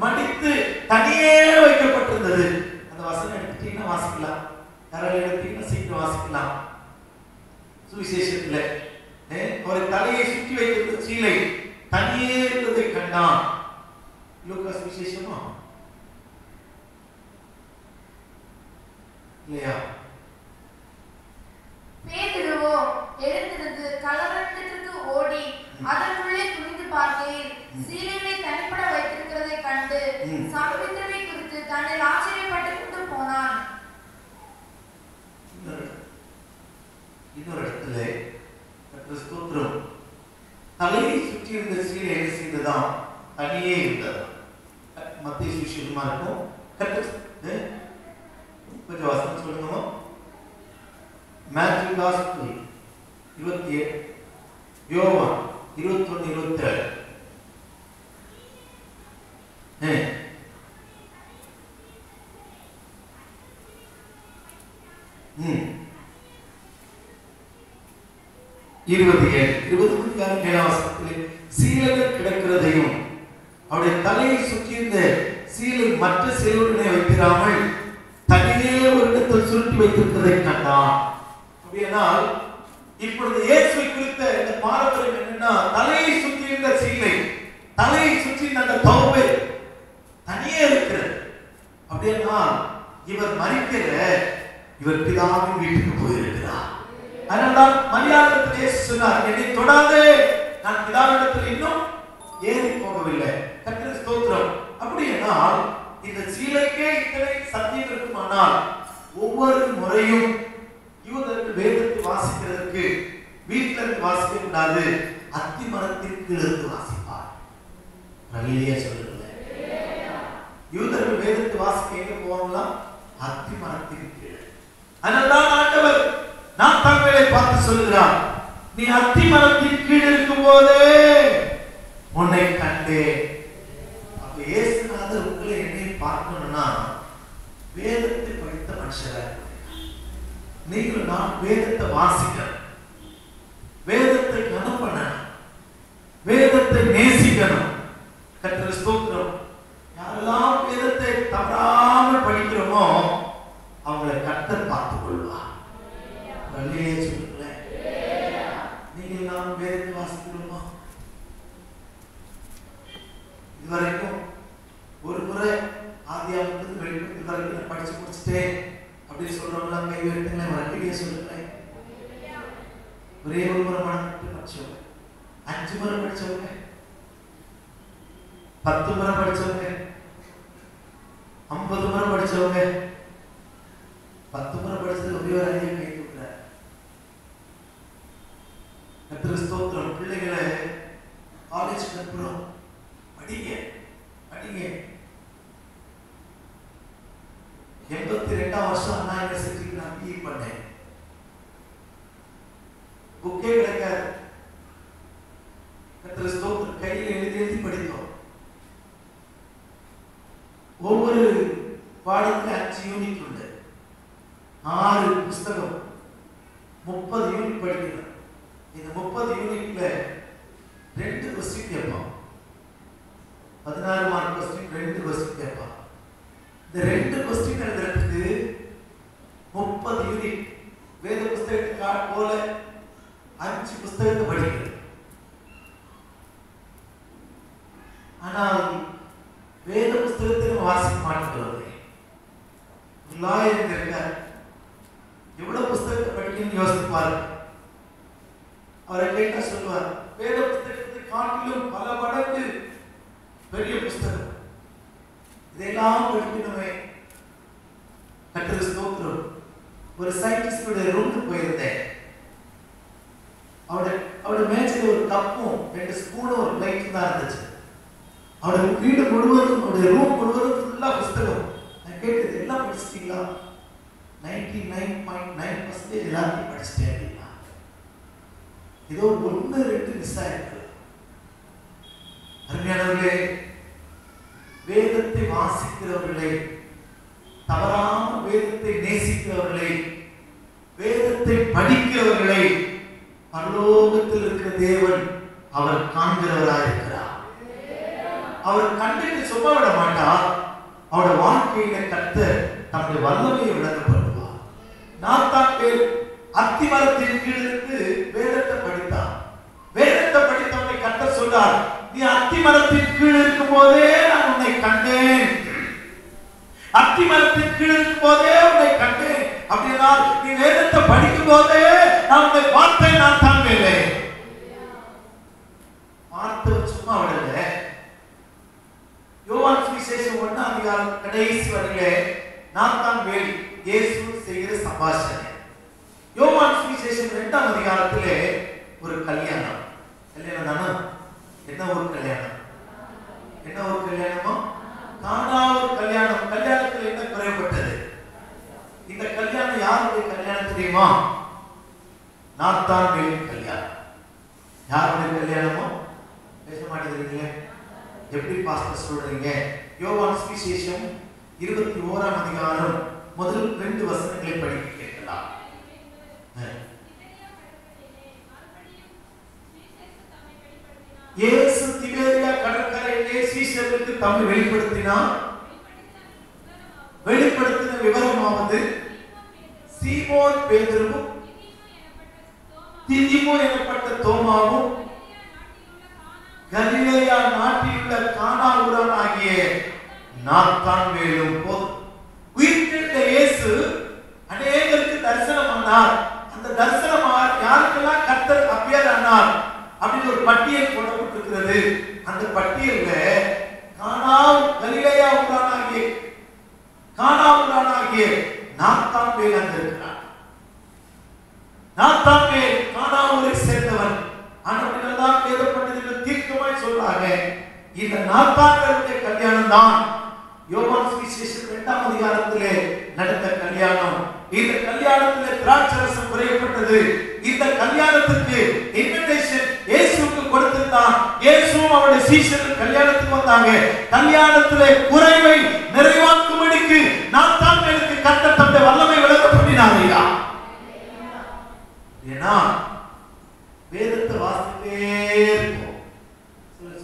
மடித்து தனியே வைக்கப்பட்டிருந்தது. அந்த வசனம் எடுத்துட்டீங்கன்னா வாசிக்கலாம், யாராவது எடுத்தீங்கன்னா சீக்கிரம் வாசிக்கலாம். சுவிசேஷத்துல அவரை தலையை சுற்றி வைத்திருந்த சீலை தனியே இருந்ததை கண்டான். லூக்கா சுவிசேஷமா இல்லையா? பேதுருவோ எழுந்திருந்து கல்லறைக்கு ஓடி அதற்குள்ளே துணிந்து பார்க்கையில் சீலைகளை தனிப்பட வைத்திருக்கிறதை கண்டு சம்பவித்ததை குறித்து தன்னில் ஆச்சரியப்பட்டு கொண்டு போனான். இன்னொரு இடத்துல ஸ்தோத்திரம், தலையை சுற்றி இருந்த சீலை என்ன செய்ததாம்? தனியே இருந்தது. மத்திய சுவிசேஷமா இருக்கும். கொஞ்சம் வசனம் சொல்லுங்க. மேத்யூ காஸ்பல் 27, யோவான் 21-27. சீலைகள் கிடக்கிறதையும் அவருடைய தலையை சுற்றியிருந்த சீலை மற்ற சீலுடனே வைத்திராமல் தனியே ஒரு இடத்தில் சுருட்டி வைத்திருப்பதை கண்டான். அப்படியானால் இப்பொழுது இயேசுவை குறித்த இந்த பாரம்பரியம் என்னன்னா, தலையை சுற்றியிருந்த சீலை, தலையை சுற்றி அந்த தௌபை தனியே இருக்கிறது. அப்படியானால் இவர் மரிக்கிற, இவர் பிதாவின் வீட்டுக்கு போயிருக்கிறார். அதனால்தான் மரியாதை சொன்னார், என்னை தொடாதே, நான் பிதாவிடத்தில் இன்னும் ஏறி போகவில்லை. கர்த்தருக்கு ஸ்தோத்திரம். அப்படியானால் இந்த சீலைக்கே இத்தனை சத்தியம் இருக்குமானால் ஒவ்வொரு முறையும் யூதர்கள் வேதத்தை வாசிக்கிறதற்கு வீட்டில் இருந்து வாசிக்க கூடாது, அத்தி மரத்திற்கு இருந்து வாசிப்பார். நல்லையா சொல்லுங்க. யூதர்கள் வேதத்தை வாசிக்க எங்க போவாங்களாம்? அத்தி மரத்திற்கு கீழே. அதனால்தான் ஆண்டவர் நான் தங்களை பார்த்து சொல்லுகிறார், நீ அத்தி மரத்தின் கீழ் இருக்கும் போதே உன்னை கண்டேன். அப்ப இயேசுநாதர் உங்களை என்னை பார்க்கணும்னா வேதத்தை படித்த மனுஷரா நீங்கள் நான் வேதத்தை வாசிக்கணும், வேதத்தை கனம் பண்ணணும், வேதத்தை நேசிக்கணும். கர்த்தருக்கு ஸ்தோத்திரம். யாரெல்லாம் வேதத்தை தவறாமல் படிக்கிறோமோ அவங்களை கர்த்தர் பார்த்துக் கொள்வார். நல்லையே சொல்லுங்களேன். நீங்கள் நாம் வேதத்தை வாசிக்கிறோமா? இதுவரைக்கும் ஒரு முறை ஆதியாகமத்திலிருந்து வெளிப்படுத்தல் வரைக்கும் நான் படிச்சு முடிச்சுட்டேன் அப்படின்னு சொல்றவங்களாம் கை உயர்த்துங்களேன். வரையிலேயே சொல்லுங்களேன். ஒரே ஒரு முறை மனப்பட்டு படிச்சவங்க, 5 முறை படிச்சவங்க, 10 முறை படிச்சவங்க, 50 முறை படிச்சவங்க, 10 முறை படிச்சது ஒரே ஒரு ஐயா கை தூக்குறார். கர்த்தருக்கு ஸ்தோத்திரம். பிள்ளைகளை காலேஜ் அனுப்புறோம், படிங்க படிங்க. 82ஆம் வருஷம் அண்ணா யூனிவர்சிட்டிக்கு நான் பிஇ பண்ணேன். புக்கே கிடைக்காது. கர்த்தருக்கு ஸ்தோத்திரம். கையில் எழுதி படித்தோம். ஒவ்வொரு பாடத்துக்கு 5 யூனிட் உண்டு, 6 புஸ்தகம், 30 யூனிட் படிக்கணும். இந்த 30 யூனிட்ல 2 கொஸ்டின் கேட்பான். 16 மார்க் கொஸ்டின், 2 கொஸ்டின் கேட்பான். இந்த 2 கொஸ்டின் எழுதுறதுக்கு 30 யூனிட் வேத புஸ்தகத்தை போல 5 புஸ்தகத்தை படிக்கிறது. ஆனால் வேத புஸ்தகத்தை வாசிக்க மாட்டேங்கிறது. லாயர் இருக்கார், எவ்வளவு புஸ்தகத்தை படிக்கணும்னு யோசிப்பாரு. அவரை கேட்டா சொல்லுவார், வேத புஸ்தகத்தை காட்டிலும் பல மடங்கு பெரிய புஸ்தகம். இதெல்லாம் படிக்கணுமே. கர்த்தருக்கு ஸ்தோத்திரம். ஒரு சயின்டிஸ்டோட ரூமுக்கு போயிருந்தேன். அவரோட மேஜையில் ஒரு கப்பும் 2 ஸ்பூனும் ஒரு லைட்டும் தான் இருந்துச்சு. அவரோட வீடு முழுவதும், அவருடைய ரூம் முழுவதும் ஃபுல்லா புஸ்தகம். நான் கேட்டது, எல்லாம் படிச்சிட்டீங்களா? 99.9% எல்லாத்தையும் படிச்சுட்டேன் அப்படின்னா. ஏதோ 1-2 மிஸ் ஆயிருக்கு. அருமையானவர்களே, வேதத்தை வாசிக்கிறவர்களே, தவறான வேதத்தை நேசிக்கிறவர்களே, வேதத்தை படிக்கிறவர்களை பரலோகத்தில் இருக்கிற தேவன் அவர் காண்கிறவராக இருக்கிறார். அவர் கண்டிட்டு சும்மா விட மாட்டார். அவருடைய வாழ்க்கையில கர்த்தர் தம்முடைய வல்லமையை விளங்கப்படுவார். நாத்தான் பேர் அத்திமரத்தின் கீழ் இருந்து வேதத்தை படித்தான். வேதத்தை படித்தவனை கர்த்தர் சொல்றார், நீ அத்திமரத்தின் கீழ் இருக்கும் போதே நான் உன்னை கண்டேன். அத்திமரத்தின் கீழ் இருக்கும் போதே உன்னை கண்டேன். அப்படின்னா நீ வேதத்தை படிக்கும் போதே நான் உன்னை பார்த்தேன். நான் தான் வேலை பார்த்தவர் சும்மா விடல. யோவான் சுவிசேஷம் 1ஆம் அதிகாரம் கடைசி வரையிலே நாத்தான் வேலி இயேசு செய்கிற சம்பாஷணை. யோவான் சுவிசேஷம் 2ஆம் அதிகாரத்திலே ஒரு கல்யாணம். கல்யாணம் தானே? என்ன ஒரு கல்யாணம்? என்ன ஒரு கல்யாணமோ? கானா ஒரு கல்யாணம். கல்யாணத்தில் என்ன குறைபட்டது? இந்த கல்யாணம் யாருடைய கல்யாணம் தெரியுமா? நாத்தான் வேலி கல்யாணம். யாருடைய கல்யாணமோ? பேச மாட்டேங்கிறீங்களே, எப்படி பாஸ்டர் சொல்றீங்க? யோவான் சுவிசேஷம் 21ஆம் அதிகாரம் முதல் 2 வசனங்களை படிக்க கேட்கலாம். இயேசு திபேரியா கடற்கரையிலே சீஷர்களுக்கு தம்மை வெளிப்படுத்தினார். வெளிப்படுத்தின விவரமாவது, சீமோன் பேதுருவும் திதிமோ எனப்பட்ட தோமாவும் கலிலேயா நாட்டிலுள்ள கானா ஊரானாகிய நாத்தான் போதும். உயிர்த்தெழுந்த இயேசு அநேகருக்கு தரிசனமானார். அந்த தரிசனம் யாருக்கெல்லாம் கர்த்தர் அப்பியர் ஆனார் அப்படின்னு ஒரு பட்டியல் போடப்பட்டிருக்கிறது. அந்த பட்டியல்ல கலிலேயா ஊரானாகிய நாத்தான் அங்க இருக்கிறார். நாத்தான் கானா ஊரை சேர்ந்தவன். ஆனவர்கள்தான் வேத பண்டிதர்கள் தீர்க்கமாய் சொல்றாங்க, இந்த நாத்தான்களுடைய கல்யாணம் தான் யோவான் சுவிசேஷம் 2ஆம் அதிகாரத்திலே நடந்த கல்யாணம். இந்த கல்யாணத்திலே திராட்சரசம் குறையப்பட்டது. இந்த கல்யாணத்துக்கு இன்விடேஷன் இயேசுவுக்கு கொடுத்திருந்தான். இயேசுவும் அவருடைய சீஷர்கள் கல்யாணத்துக்கு வந்தாங்க. கல்யாணத்திலே குறைவை நிறைவாக்கும்படிக்கு நாத்தான்களுக்கு கர்த்தர் தம்முடைய வல்லமை விளங்கப்படினார். ஏன்னா வேதத்தை வாசித்தே இருக்கும்.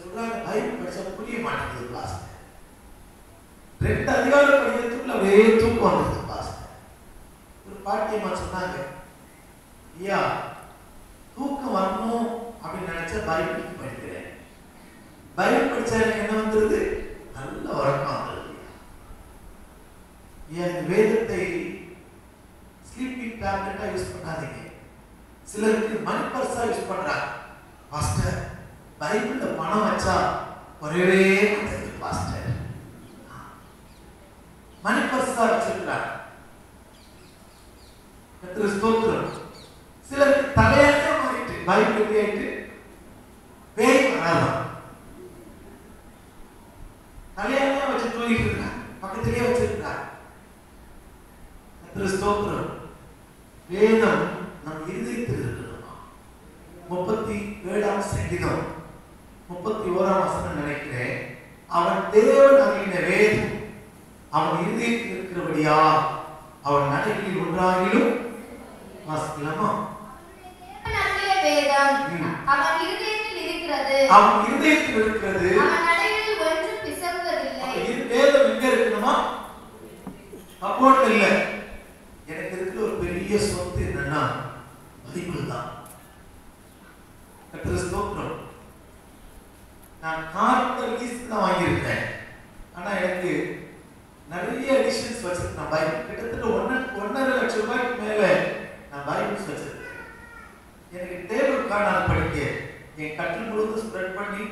சொல்றாங்க, பைபிள் படிச்சா புரிய மாட்டேங்குது பாஸ்டர். 2 அதிகாரம் படிக்கிறதுக்குள்ள அப்படியே தூக்கம் வந்தது பாஸ்டர். ஒரு பாட்டியம்மா சொன்னாங்க, ஐயா தூக்கம் வரணும் அப்படின்னு நினைச்சா பைபிள் படிக்கிறேன். பைபிள் படிச்சா எனக்கு என்ன வந்துருது? நல்ல உறக்கம் வந்துருது. ஏன் வேதத்தை ஸ்லீப்பிங் டேப்லெட்டா யூஸ் பண்ணாதீங்க. சிலருக்கு மணி பர்ஸா யூஸ் பண்றாங்க. பாஸ்டர் பைபிள்ல பணம் வச்சா ஒரே மாட்டேங்குது பாஸ்டர். மணி பர்ஸா வச்சிருக்கிறாங்க. கர்த்தருக்கு ஸ்தோத்திரம். சிலருக்கு தலையாட்டே மாறிட்டு பைபிள் கேட்டு பேய் வராதான். தலையாட்டே வச்சு தூங்கிட்டு இருக்காங்க, பக்கத்திலேயே வச்சிருக்கிறாங்க. கர்த்தருக்கு ஸ்தோத்திரம். வேதம் நம் இருதயத்தில் இருக்கணுமா? 37ஆம் சங்கீதம் 31ஆம் வசனம் நினைக்கிறேன். அவன் தேவன் அருளின வேதம் அவன் இருதயத்தில் இருக்கிறபடியா அவன் நடைகளில் ஒன்றாகிலும் வாசிக்கலாமா? அவன் இருதயத்தில் இருக்கிறது. அவன் இருதயத்தில் இருக்கிறது. அவன் நடைகளில் ஒன்றும் பிசகுவதில்லை. வேதம் எங்க இருக்கணுமா? கபோர்ட்ல இல்ல. எனக்கு இருக்கிற ஒரு பெரிய சொத்து என்னன்னா பைபிள் தான். கர்த்தருக்கு ஸ்தோத்திரம். நான் கார்பன் லீஸ்க்கு தான் வாங்கியிருக்கேன். ஆனா எனக்கு நிறைய எடிஷன்ஸ் வச்சிருக்கேன். பைபிள் கிட்டத்தட்ட 1.5 லட்சம் ரூபாய்க்கு மேல நான் பைபிள்ஸ் வச்சிருக்கேன். எனக்கு டேபிள் கார்டு படிக்க என் கட்டில் முழுவதும் ஸ்ப்ரெட் பண்ணி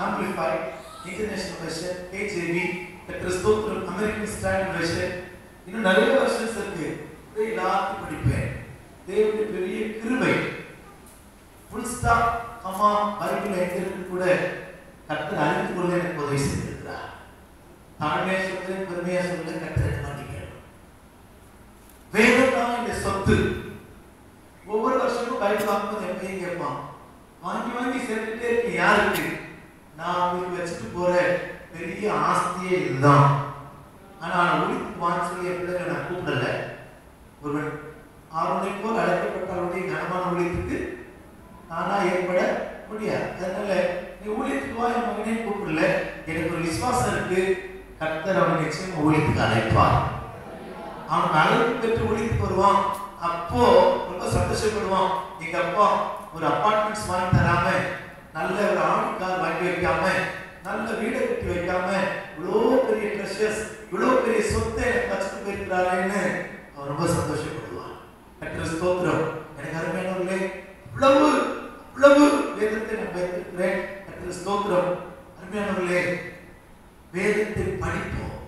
ஆம்பிளிஃபை, இன்டர்நேஷனல் வெர்ஷன், KJV ஸ்தோத்திரம். அமெரிக்கன் ஸ்டாண்டர்ட் வெர்ஷன், இன்னும் நிறைய வெர்ஷன்ஸ் இருக்கு. இதை எல்லாத்தையும் படிப்பேன். தேவனுடைய பெரிய கிருபை. ஃபுல் ஸ்டாப் அம்மா பைபிள் எங்க இருக்கு கூட கர்த்தர் அறிந்து கொள்ள எனக்கு உதவி செய்திருக்கிறார். தாழ்மையா சொல்றேன், பெருமையா சொல்றேன், கர்த்தர் மாட்டிக்கிறேன். வேதம் தான் இந்த சொத்து. ஒவ்வொரு வருஷமும் பைபிள் வாங்கும்போது எப்பயும் கேட்பான், வாங்கி சேர்த்துட்டே இருக்கு. யாருக்கு? நான் உங்களுக்கு வச்சுட்டு போற பெரிய ஆஸ்தியே இதுதான். ஆனா ஊழியத்துக்கு வாங்க சொல்லி எப்படி நான் கூப்பிடல. ஒருவன் அவனை போல் அழைக்கப்பட்டவருடைய கனமான ஊழியத்துக்கு நானா ஏற்பட முடியாது. அதனால நீ ஊழியத்துக்கு வா என் மகனே கூப்பிடல. எனக்கு ஒரு விசுவாசம் இருக்கு, கர்த்தர் அவனை நிச்சயம் ஊழியத்துக்கு அழைப்பார். அவன் அழைப்பு பெற்று ஊழியத்துக்கு வருவான். அப்போ ரொம்ப சந்தோஷப்படுவான். எங்க அப்பா ஒரு அபார்ட்மெண்ட்ஸ் வாங்கி தராம, நல்ல ஒரு ஆணுக்கார் வாங்கி வைக்காம, நல்ல வீடை கட்டி வைக்காம, இவ்வளோ பெரிய ட்ரெஷர்ஸ், இவ்வளோ பெரிய சொத்தை எனக்கு வச்சுட்டு போயிருக்கிறாருன்னு அவன் ரொம்ப சந்தோஷப்படுவான். கர்த்தர் ஸ்தோத்திரம். எனக்கு அருமையானவர்களே, இவ்வளவு வேதத்தை நான் வைத்திருக்கிறேன். கர்த்தர் ஸ்தோத்திரம். அருமையானவர்களே, வேதத்தை படிப்போம்,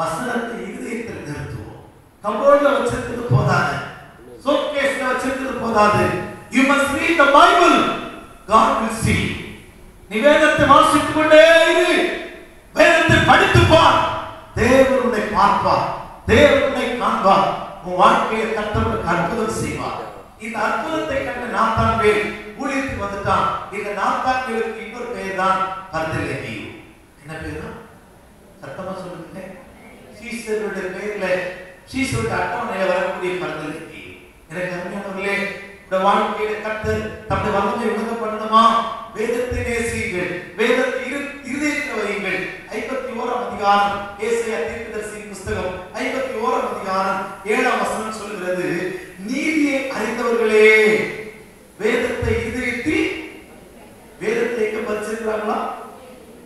வசனத்தை இருதயத்தில் நிறுத்துவோம். கபோர்ட்ல வச்சிருக்கிறது போதாது, சோகேஸ்ல வச்சிருக்கிறது போதாது. You must read the Bible. God will see. நீ வேதத்தை வாசித்துக் கொண்டே இரு, வேதத்தை படித்து பார். தேவன் உன்னை பார்ப்பார், தேவன் உன்னை காண்பார். உன் வாழ்க்கையை கர்த்தர் அற்புதம் செய்வார். இந்த அற்புதத்தை கண்டு நாத்தான்வேல் ஊழியத்துக்கு வந்துட்டான். இந்த நாத்தான்வேலுக்கு இன்னொரு பெயர் தான் பர்தலேமியு. என்ன பேரு? சத்தமா சொல்லுங்க. சீசருடைய பெயர்ல, சீசருடைய அட்டவணையில வரக்கூடிய பர்தலேமியு. எனக்கு அருமையானவர்களே, இந்த வாழ்க்கையில கர்த்தர் தம்முடைய வல்லமை விளங்க பண்ணணுமா? வேதத்தை நேசியுங்கள், வேதத்தை இருதயத்தில் வையுங்கள். 51ஆம் அதிகாரம் ஏசாயா தீர்க்கதரிசியின் புத்தகம் 51ஆம் அதிகாரம் 7ஆம் வசனம் சொல்கிறது, நீதியை அறிந்தவர்களே வேதத்தை இருதயத்தில், வேதத்தை எங்க படிச்சிருக்காங்களா?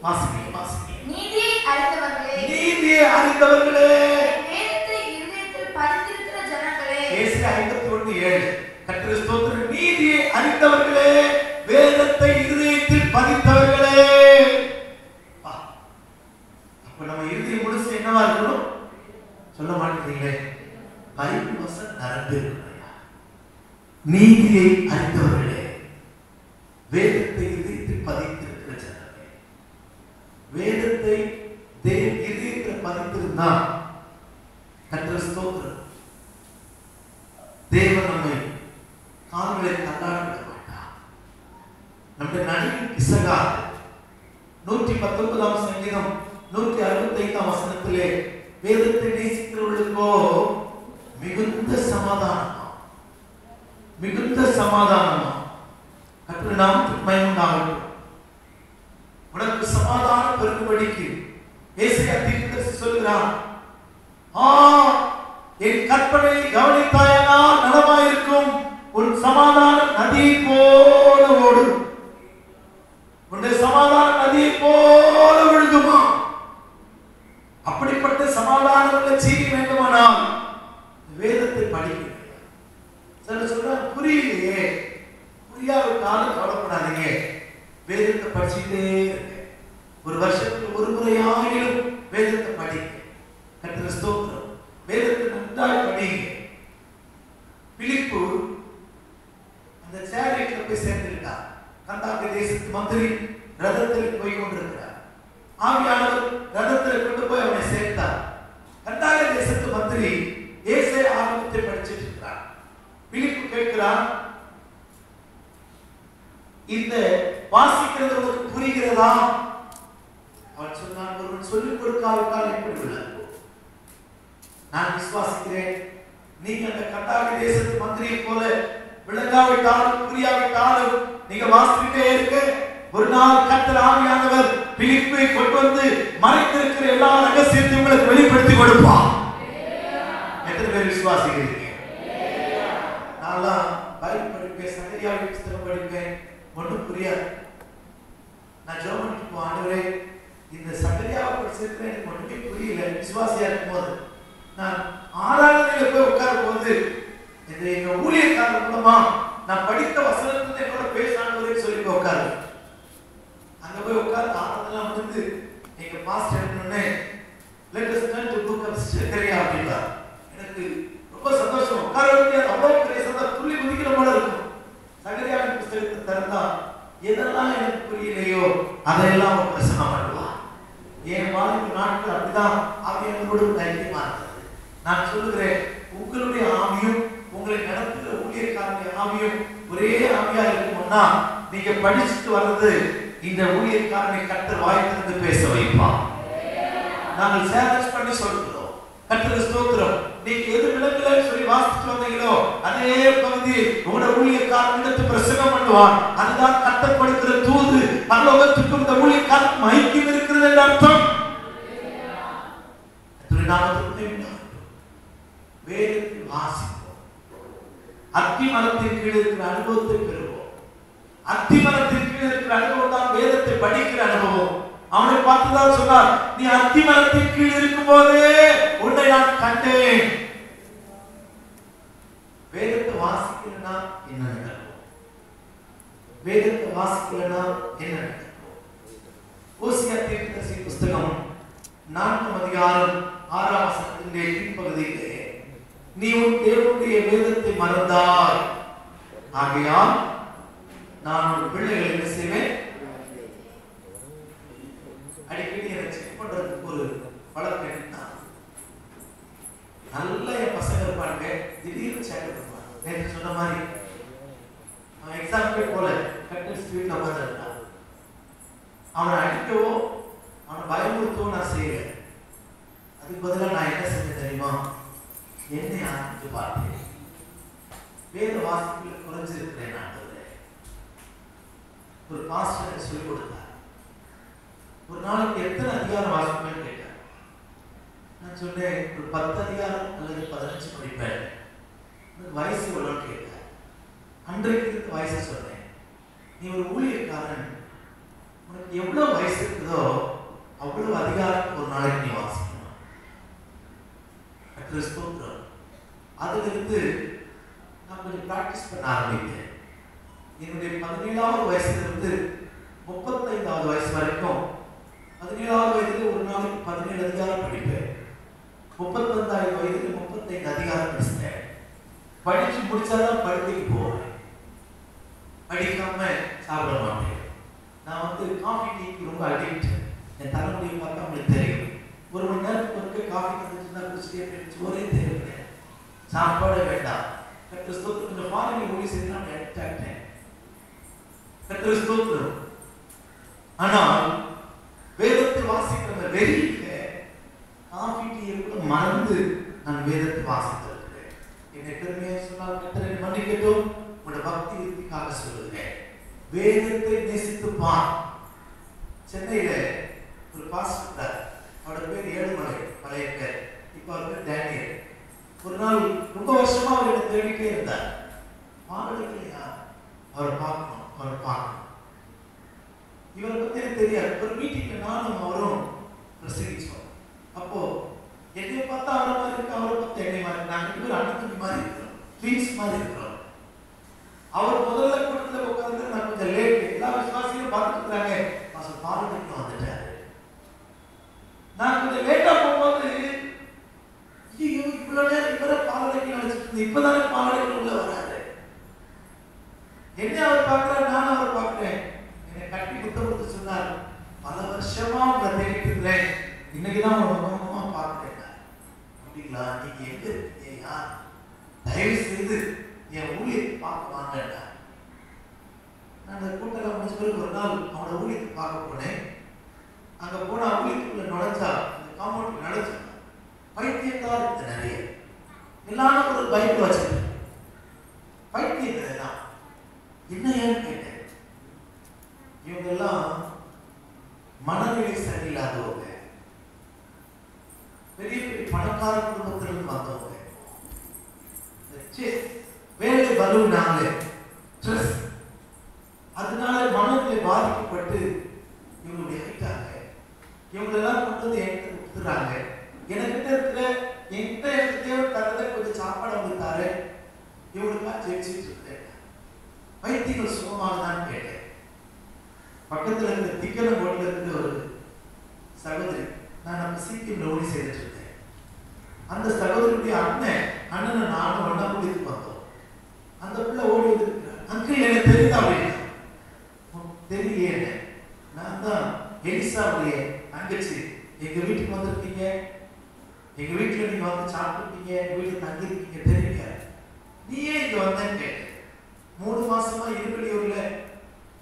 வாசிங்க. நீதியை அறிந்தவர்களே, நீதியை அறிந்தவர்களே, வேதத்தை இருதயத்தில் பதித்திருக்கிற ஜனங்களே. ஏசாயா 51:7. கர்த்தர் ஸ்தோத்திரம். நீதியை அறிந்தவர்களே, வேதத்தை இருதயத்தில் பதித்தவர்களே. அப்ப நம்ம இருதயம் முழுசு என்னவா இருக்கணும்? சொல்ல மாட்டீங்களே, பைபிள் வசனம் நிரம்பி இருக்கணும். நீதியை அறிந்தவர்களே, வேதத்தை இதயத்தில் பதித்திருக்கிற ஜனங்களே. வேதத்தை இதயத்தில் பதித்திருந்தா கர்த்தர் ஸ்தோத்திரம், தேவன் நம்மை கால்களை தள்ளாட விட மாட்டார். நம்முடைய நடுவில் பிசகாது. 119ஆம் சங்கீதம் 165ஆம் வசனத்திலே வேதத்தை நேசிக்கிறவர்களுக்கோ மிகுந்த சமாதானமா, மிகுந்த சமாதானமா. கர்த்தர் நாமத்துக்கு மகிமை உண்டாகட்டும். உனக்கு சமாதானம் பெருகும்படிக்கு ஏசாயா தீர்க்கதரிசி சொல்கிறான், என் கற்பனை கவனித்தாயானால் நலமாயிருக்கும், உன் சமாதான நதியை போல ஓடும், உன்னுடைய சமாதான நதியை போல ஒழுகுமா. அப்படிப்பட்ட சமாதானம் செய்ய வேண்டுமானால் வேதத்தை படிக்க. சில சொல்ற புரியலையே, புரியாவிட்டாலும் கவலைப்படாதீங்க, வேதத்தை படிச்சுட்டே இருக்க. ஒரு வருஷத்துக்கு ஒரு முறையாயிலும் வேதத்தை படிக்க. கர்த்தர் ஸ்தோத்திரம். வேதத்தை நன்றாய் படிங்க. பிலிப்பு அந்த சேரியட்ல போய் சேர்ந்திருக்கார். கந்தாக்க தேசத்து மந்திரி ரதத்தில் போய் கொண்டிருக்கிறார். ஆவியானவர் ரதத்தில் கொண்டு போய் அவனை சேர்த்தார். கந்தாக்க தேசத்து மந்திரி ஏசாயா ஆகமத்தை படிச்சிட்டு இருக்கிறார். பிலிப்பு கேட்கிறார், இந்த வாசிக்கிறது உங்களுக்கு புரிகிறதா? அவன் சொன்னான், ஒருவன் சொல்லிக் கொடுக்காவிட்டால் எப்படி உள்ளது? நான் விசுவாசிக்கிறேன், நீங்க அந்த கட்டாக தேசத்து மந்திரியை போல விளங்காவிட்டாலும் புரியாவிட்டாலும் நீங்க வாசிக்கிட்டே இருக்க. ஒரு நாள் கர்த்தர் ஆவியானவர் பிலிப்பை கொண்டு வந்து மறைத்திருக்கிற எல்லா ரகசியத்தையும் உங்களுக்கு வெளிப்படுத்தி கொடுப்பார். எத்தனை பேர் விசுவாசிக்கிறீங்க? நான் பைபிள் படிப்பேன், சகரியாவின் புத்தகம் படிப்பேன், ஒன்றும் புரியாது. நான் ஜெர்மனிக்கு போய், ஆண்டவரே இந்த சகரியாவை படிச்சிருக்கிறேன், எனக்கு ஒன்றுமே புரியல. விசுவாசியா இருக்கும் போது நான் ஆராதனையில போய் உட்காரும் போது எங்க ஊழியக்காரர் மூலமா நான் படித்த வசனத்தை என்னோட பேசானவரே சொல்லி போய் உட்காரு. அங்க போய் உட்கார்ந்து ஆராதனை முடிந்து எங்க பாஸ்டர் நான் சொல்லுகிறேன், உங்களுடைய ஆவியும் உங்களை நடத்துகிற ஊழியக்காரனுடைய ஆவியும் ஒரே ஆவியா இருக்கும்னா நீங்க படிச்சுட்டு வர்றது இந்த ஊழியக்காரனை கர்த்தர் வாய் திறந்து பேச வைப்பார். நாங்கள் சேலஞ்ச் பண்ணி சொல்கிறோம், கர்த்தருக்கு ஸ்தோத்திரம். நீங்க எது விளங்கல சொல்லி வாசிச்சு வந்தீங்களோ அதே பகுதி உங்களோட ஊழியக்காரன் எடுத்து பிரசங்கம் பண்ணுவார். அதுதான் கர்த்தர் கொடுக்கிற தூது. பரலோகத்துக்கும் இந்த ஊழியக்காரனுக்கும் ஐக்கியம் இருக்கிறது என்ற அர்த்தம். வேதத்தில் வாசிப்போம், அத்தி மரத்தின் கீழ் இருக்கிற அனுபவத்தை பெறுவோம். அத்தி மரத்தின் கீழ் இருக்கிற அனுபவம் தான் வேதத்தை படிக்கிற அனுபவம். அவனை பார்த்துதான் சொன்னார், நீ அத்தி மரத்தின் கீழ் இருக்கும் போதே உன்னை நான் கண்டேன். வேதத்தை வாசிக்கலனா என்ன நடக்கும்? வேதத்தை வாசிக்கலனா என்ன நடக்கும்? ஓசியா தீர்க்கதரிசி புஸ்தகம் 4ஆம் அதிகாரம் 6ஆம் வசனத்தின் கீழ்ப்பகுதியிலே, நீ உன் தேவனுடைய வேதத்தை மறந்தாய், ஆகையால் நான் உன் பிள்ளைகளை என்ன செய்வேன்? அடிக்கடி எனக்கு செக் பண்றதுக்கு ஒரு பழக்கம் என்ன, நல்ல என் பசங்க இருப்பாங்க, திடீர்னு செக் பண்ணுவாங்க. நேற்று சொன்ன மாதிரி அவன் எக்ஸாமுக்கே போல கட்டு ஸ்பீட்ல உட்காந்துருக்கான். அவனை அடிக்கவோ அவனை பயமுறுத்தவோ நான் செய்யறேன். அதுக்கு பதிலாக நான் என்ன செஞ்சேன் தெரியுமா? என்னை ஆரம்பித்து பார்த்தேன். வேத வாசிப்பில் குறைஞ்சிருக்கிறேன். நான் ஒரு பாஸ்டர் சொல்லிக் கொடுத்தார், ஒரு நாளைக்கு எத்தனை அதிகாரம் வாசிப்பேன்னு கேட்டார். நான் சொன்னேன், ஒரு 10 அதிகாரம் அல்லது 15 படிப்பேன். வயசு எவ்வளோன்னு கேட்டார். அன்றைக்கு இருக்க வயசை சொன்னேன். நீ ஒரு ஊழியக்காரன், உனக்கு எவ்வளோ வயசு இருக்குதோ அவ்வளவு அதிகாரம் ஒரு நாளைக்கு நீ வாசிக்கணும். அதிலிருந்து நான் கொஞ்சம் பிராக்டிஸ் பண்ண ஆரம்பித்தேன். என்னுடைய 17ஆவது வயசுலிருந்து 35ஆவது வயசு வரைக்கும் 17ஆவது வயதில் ஒரு நாளைக்கு 17 அதிகாரம் படிப்பேன். 35ஆவது வயதில் 35 அதிகாரம் படிச்சேன். படிச்சு முடிச்சாதான் படுக்கைக்கு போவேன். படிக்காம சாப்பிட மாட்டேன். நான் காஃபி டீக்கு ரொம்ப அடிக்ட். என் தலைமுடியை பார்த்தா உங்களுக்கு தெரியும். ஒரு மணி நேரத்துக்கு ஒருக்க காஃபி தந்துச்சுன்னா குடிச்சிட்டே சோறே தேவையில்லை, சாப்பாடு வேண்டாம். கர்த்தர் ஸ்தோத்திரம். கொஞ்சம் ஃபாரின் மொழி செய்து நான் அடிக்ட் ஆகிட்டேன். கர்த்தர் ஸ்தோத்திரம். ஆனால் வேதத்தை வாசிக்கிற வெறியில காஃபி டீயை கூட மறந்து நான் வேதத்தை வாசித்திருக்கிறேன். என்னை பெருமையாக சொன்னால் கர்த்தரை மன்னிக்கட்டும், உங்களோட பக்தி விருத்திக்காக சொல்லுகிறேன். வேதத்தை நேசித்து பார். சென்னையில ஒரு பாஸ்டர், அவரோட பேர் ஏழுமலை பழையக்கர், இப்போ அவர் பேர் டேனியல். ஒரு நாள் ரொம்ப வருஷமா அவர் என்னை தேடிட்டே இருந்தார். பாடலையா அவரை பார்க்கணும், அவரை பார்க்கணும். இவரை பத்தி எனக்கு தெரியாது. ஒரு மீட்டிங்ல நானும் அவரும் பிரசங்கிச்சோம். அப்போ என்னை பார்த்தா அவரை மாதிரி இருக்கு, அவரை பார்த்தா என்னை மாதிரி. நாங்கள் 2 பேரும் அண்ணன் தம்பி மாதிரி இருக்கிறோம், ட்வீன்ஸ் மாதிரி இருக்கிறோம். அவர் முதல்ல கூட்டத்தில் உட்கார்ந்து நான் கொஞ்சம் லேட், எல்லா விசுவாசிகளும் பார்த்துட்டு இருக்காங்க, மாசம் பாடலுக்கு வந்துட்டாரு. நான் கொஞ்சம் லேட்டா போகும்போது ஐயோ இவ்வளவு நேரம் இவரை பாடலுக்கு நினைச்சிட்டு இப்பதானே பாடலுக்கு உள்ள வராரு. என்ன அவர் பார்க்கிறார், நான் அவர் பார்க்கிறேன். என்னை கட்டி குத்த கொடுத்து சொன்னார், பல வருஷமா உங்களை தேடிட்டு இருக்கிறேன், இன்னைக்குதான் உங்க முகமா பார்க்கிறேன். அப்படிங்களா, நீங்க எங்க இருக்கீங்க, யார், தயவு செய்து என் ஊழியத்தை பார்க்க வாங்க. நான் அந்த கூட்டத்தில் முடிச்ச பிறகு ஒரு நாள் அவனோட ஊழியத்தை பார்க்க போனேன். அங்க போனா ஊழியத்துக்குள்ள நுழைஞ்சா, அந்த காம்பவுண்ட் நுழைஞ்சா பைத்தியக்கார இருக்கு நிறைய. எல்லாரும் ஒரு பைபிள் வச்சிருக்கு. பைத்தியங்கள் தான் என்ன ஏன்னு கேட்டேன். இவங்க எல்லாம் மனநிலை சரியில்லாதவங்க, பெரிய பெரிய பணக்கார குடும்பத்திலிருந்து வந்தவங்க. வேலை பலுனால ஸ்ட்ரெஸ், அதனால மனநிலை பாதிக்கப்பட்டு இவங்க ஆயிட்டாங்க. இவங்களெல்லாம் கொண்டு வந்து என்கிட்ட கொடுத்துறாங்க. என்கிட்ட இருக்கிற என்கிட்ட எனக்கு தேவை தரத கொஞ்சம் சாப்பாடு அவங்க தாரு, இவங்களுக்கா ஜெயிச்சுட்டு இருக்கேன். வைத்தியங்கள் சுகமாகதான் கேட்டேன். பக்கத்தில் இருக்கிற திக்கனங்கோட்டில் இருக்கிற ஒரு சகோதரி, நான் நம்ம சீக்கிரம் ஓடி செய்துட்டு இருக்கேன். அந்த சகோதரியுடைய அண்ணனை நானும் ஒன்னா கூட்டிட்டு வந்தோம். அந்த பிள்ளை ஓடி வந்துருக்கிறார். அங்கிள் எனக்கு தெரியுதா அப்படின்னு. தெரியல, நான் தான் எலிசாவுடைய தங்கச்சி, எங்க வீட்டுக்கு வந்திருக்கீங்க. எங்க வீட்டுல நீங்க வந்து சாப்பிட்டுப்பீங்க, எங்க வீட்டுல தங்கி இருக்கீங்க தெரியுங்க. நீயே இங்க வந்தேன்னு கேட்க 3 மாசமா இருவெளியூர்ல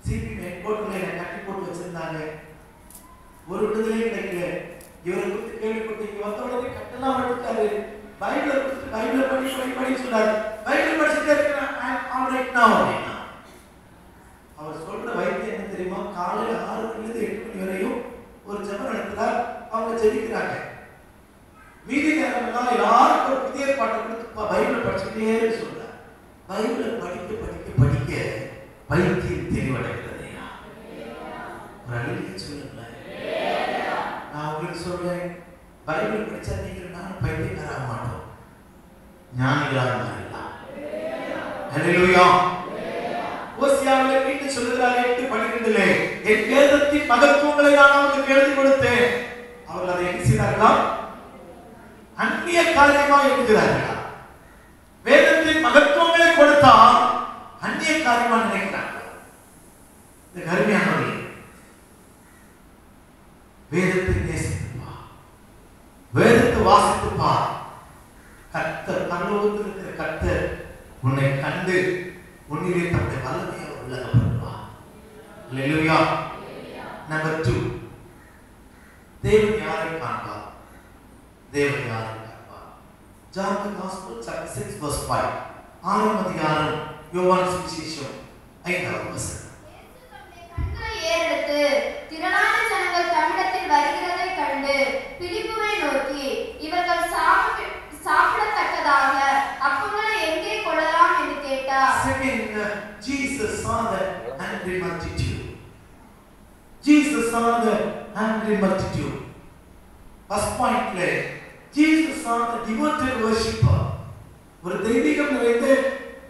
சிபி ஹெட்குவார்டர்ல என்னை கட்டி போட்டு வச்சிருந்தாங்க. ஒரு விடுதலையும் கிடைக்கல. இவரை குறித்து கேள்விப்பட்டு இங்க வந்த உடனே கட்டெல்லாம் விட்டுட்டாரு. பைபிளை கொடுத்து பைபிளை படி சொன்னாரு. பைபிள் படிச்சுட்டே இருக்கிறேன். அப்படின்னா அவர் சொல்ற வைத்தியம் என்ன தெரியுமா? காலையில 6 மணிலிருந்து 8 மணி வரையும் ஒரு ஜெபம் நடத்துறார். அவங்க ஜெபிக்கிறாங்க. மீதி நேரமெல்லாம் எல்லாரும் ஒரு புதிய பாட்டை கொடுத்து பைபிளை படிச்சுட்டே சொல்றார். பைபிளை படிக்க படிக்க படிக்க பைத்தியம் தெளிவடைகிறது. ஒரு அழிவு சொல்லுங்களேன். நான் உங்களுக்கு சொல்றேன், பைபிள் படிச்சா நீங்க நானும் பைத்தியக்கார மாட்டோம், ஞானிகளாக மாறலாம். ஹல்லேலூயா. ஓசியாவிலே மீண்டும் சொல்லுகிறார் 8:12, என் வேதத்தின் மகத்துவங்களை நான் அவர்களுக்கு எழுதி கொடுத்தேன். அவர்கள் அதை என்ன செய்தார்களா? அந்நிய காரியமா எழுதுகிறார்களா? வேதத்தின் மகத்துவங்களை கொடுத்தா அந்நிய காரியமா நினைக்கிறார்கள். இந்த கருமையானவர்கள் வேதத்தை நேசித்துப்பா, வேதத்தை வாசித்துப்பா. கர்த்தர் பரலோகத்தில் இருக்கிற கர்த்தர் உன்னை கண்டு உன்னிலே தம்முடைய வல்லமையை உள்ளகப்படுத்துவா. ஹல்லேலூயா. நம்பர் 2, தேவன் யாரை காண்பார்? தேவன் யாரை காண்பார்? John the Gospel chapter 6 verse 5. 6ஆம் அதிகாரம் யோவான் சுவிசேஷம் 5ஆம் வசனம். கண்களை ஏறெடுத்து திரளான ஜனங்கள் தம்மிடத்தில் வருகிறதை கண்டு பிலிப்புவை நோக்கி, இவர்கள் சாப்பிடத்தக்கதாக அப்பங்களை எங்கே கொள்ளலாம் என்று கேட்டார். Second, Jesus saw the hungry multitude. Jesus saw the hungry multitude. First point, Jesus saw the devoted worshipper. ஒரு தெய்வீகம் நிறைந்த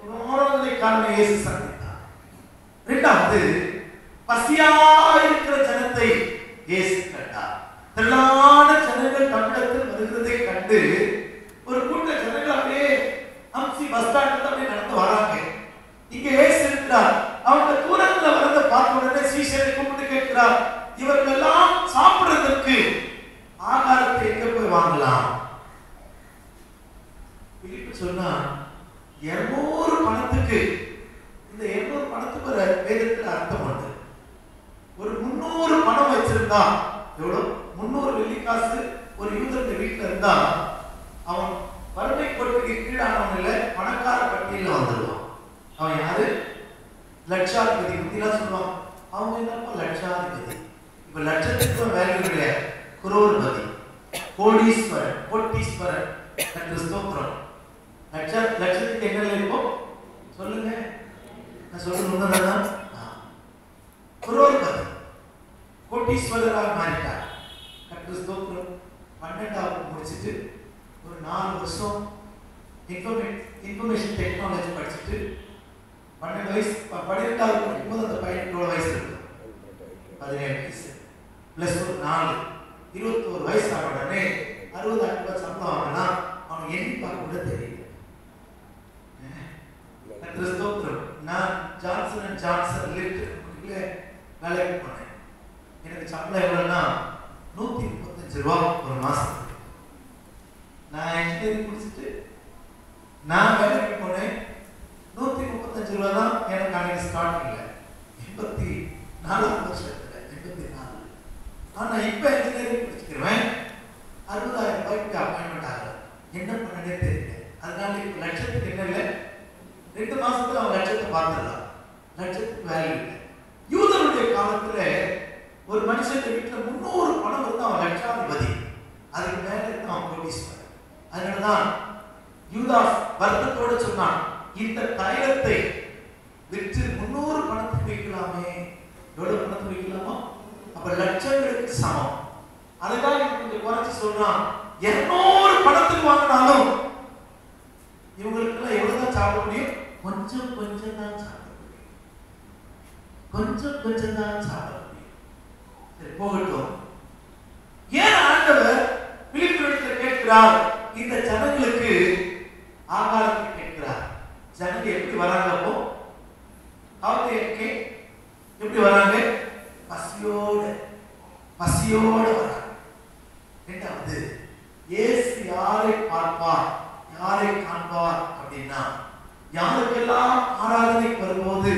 ஒரு ஆராதனைக்காரனை இயேசு சந்தித்தார். இரண்டாவது, பசியாயிருக்கிற ஜனத்தை இயேசு கண்டார். திரளான ஜனங்கள் தம்மிடத்தில் வருகிறதை கண்டு ஒரு கூட்ட ஜனங்கள் அப்படியே அம்சி பஸ் ஸ்டாண்ட்ல அப்படியே நடந்து வராங்க. இங்க இயேசு இருக்கிறார். அவங்க தூரத்துல வரத பார்த்த உடனே சீஷரை கூப்பிட்டு கேட்கிறார், இவர்கள் எல்லாம் சாப்பிடுறதுக்கு ஆகாரத்தை எங்க போய் வாங்கலாம்? பிலிப்பு சொன்னா 200 பணத்துக்கு. இந்த 200 பணத்துக்கு ஒரு வேதத்துல அர்த்தம் உண்டு. ஒரு 300 பணம் வச்சிருந்தா எவ்வளவு? 300 வெள்ளிக்காசு ஒரு யூதனுடைய வீட்டுல இருந்தா அவன் வறுமை கோட்டுக்கு கீழானவன் இல்ல, பணக்கார பட்டியல வந்துடுவான். அவன் யாரு? லட்சாதிபதி. முந்திலாம் சொல்லுவாங்க அவங்க என்னப்பா லட்சாதிபதி. இப்ப லட்சத்துக்கு வேல்யூ கிடையாது, குரோர்பதி, கோடீஸ்வரன், கோட்டீஸ்வரன் என்று ஸ்தோத்திரம். லட்சத்துக்கு என்ன இருக்கும் சொல்லுங்க? நான் சொல்றது உண்மைதான். குரோர்பதி, கோட்டீஸ்வரராக மாறிட்டார். கர்த்தர் ஸ்தோத்திரம். 12வது முடிச்சிட்டு ஒரு 4 வருஷம் இன்ஃபர்மேஷன் டெக்னாலஜி படிச்சுட்டு 12 வயசு 12வது படிக்கும்போது அந்த பையனுக்கு எவ்வளவு வயசு இருக்கும்? 17 வயசு பிளஸ் ஒரு 4 21 வயசு ஆன உடனே 60,000 ரூபாய் சம்பளம் வாங்கினா அவன் எண்ணி பார்க்க கூட தெரியல. ஸ்தோத்திரம். நான் ஜான்சன் அண்ட் ஜான்சன் வேலைக்கு போனேன். எனக்கு சம்பளம் எவ்வளவுன்னா 135 ரூபா ஒரு மாசத்துக்கு. நான் இன்ஜினியரிங் முடிச்சுட்டு நான் வேலைக்கு போனேன். 135 ரூபா தான் எனக்கு அன்னைக்கு ஸ்டார்டிங்ல 84 வருஷத்துல 84. ஆனா இப்ப இன்ஜினியரிங் முடிச்சுக்கிறேன் 60,000 ரூபாய்க்கு அப்பாயின்மெண்ட் ஆகல. என்ன பண்ணனே தெரியல. அதனால இப்ப லட்சத்துக்கு என்ன இல்லை, 2 மாசத்துல அவன் லட்சத்தை பார்த்துடலாம். லட்சத்துக்கு வேல்யூ இல்லை. யூதருடைய காலத்துல ஒரு மனுஷன் வீட்டுல 300 பணம் இருந்தா அவன் லட்சாதிபதி. அதுக்கு மேல இருந்தா அவன் கோடீஸ்வரன். அதனாலதான் யூதாஸ் வருத்தத்தோடு சொன்னான், இந்த தைலத்தை விற்று 300 பணத்துக்கு வைக்கலாமே. எவ்வளவு பணத்துக்கு வைக்கலாமா? அப்ப லட்சங்களுக்கு சமம். அதுதான் கொஞ்சம் குறைச்சு சொல்றான். 200 பணத்துக்கு வாங்கினாலும் இவங்களுக்கு எவ்வளவுதான் சாப்பிட முடியும்? கொஞ்சம் கொஞ்சம் தான் சாப்பிட முடியும். கொஞ்சம் கொஞ்சம் தான் சாப்பிட முடியும். சரி போகட்டும். ஏன் ஆண்டவர் பிலிப்பிடத்தில் கேட்கிறார்? இந்த ஜனங்களுக்கு ஆகாரத்தை கேட்கிறார். ஜனங்க எப்படி வராங்க? அப்போ அவங்க எப்படி வராங்க? பசியோட வராங்க. இரண்டாவது, இயேசு யாரை பார்ப்பார், யாரை காண்பார் அப்படின்னா, யாருக்கெல்லாம் ஆராதனைக்கு வரும்போது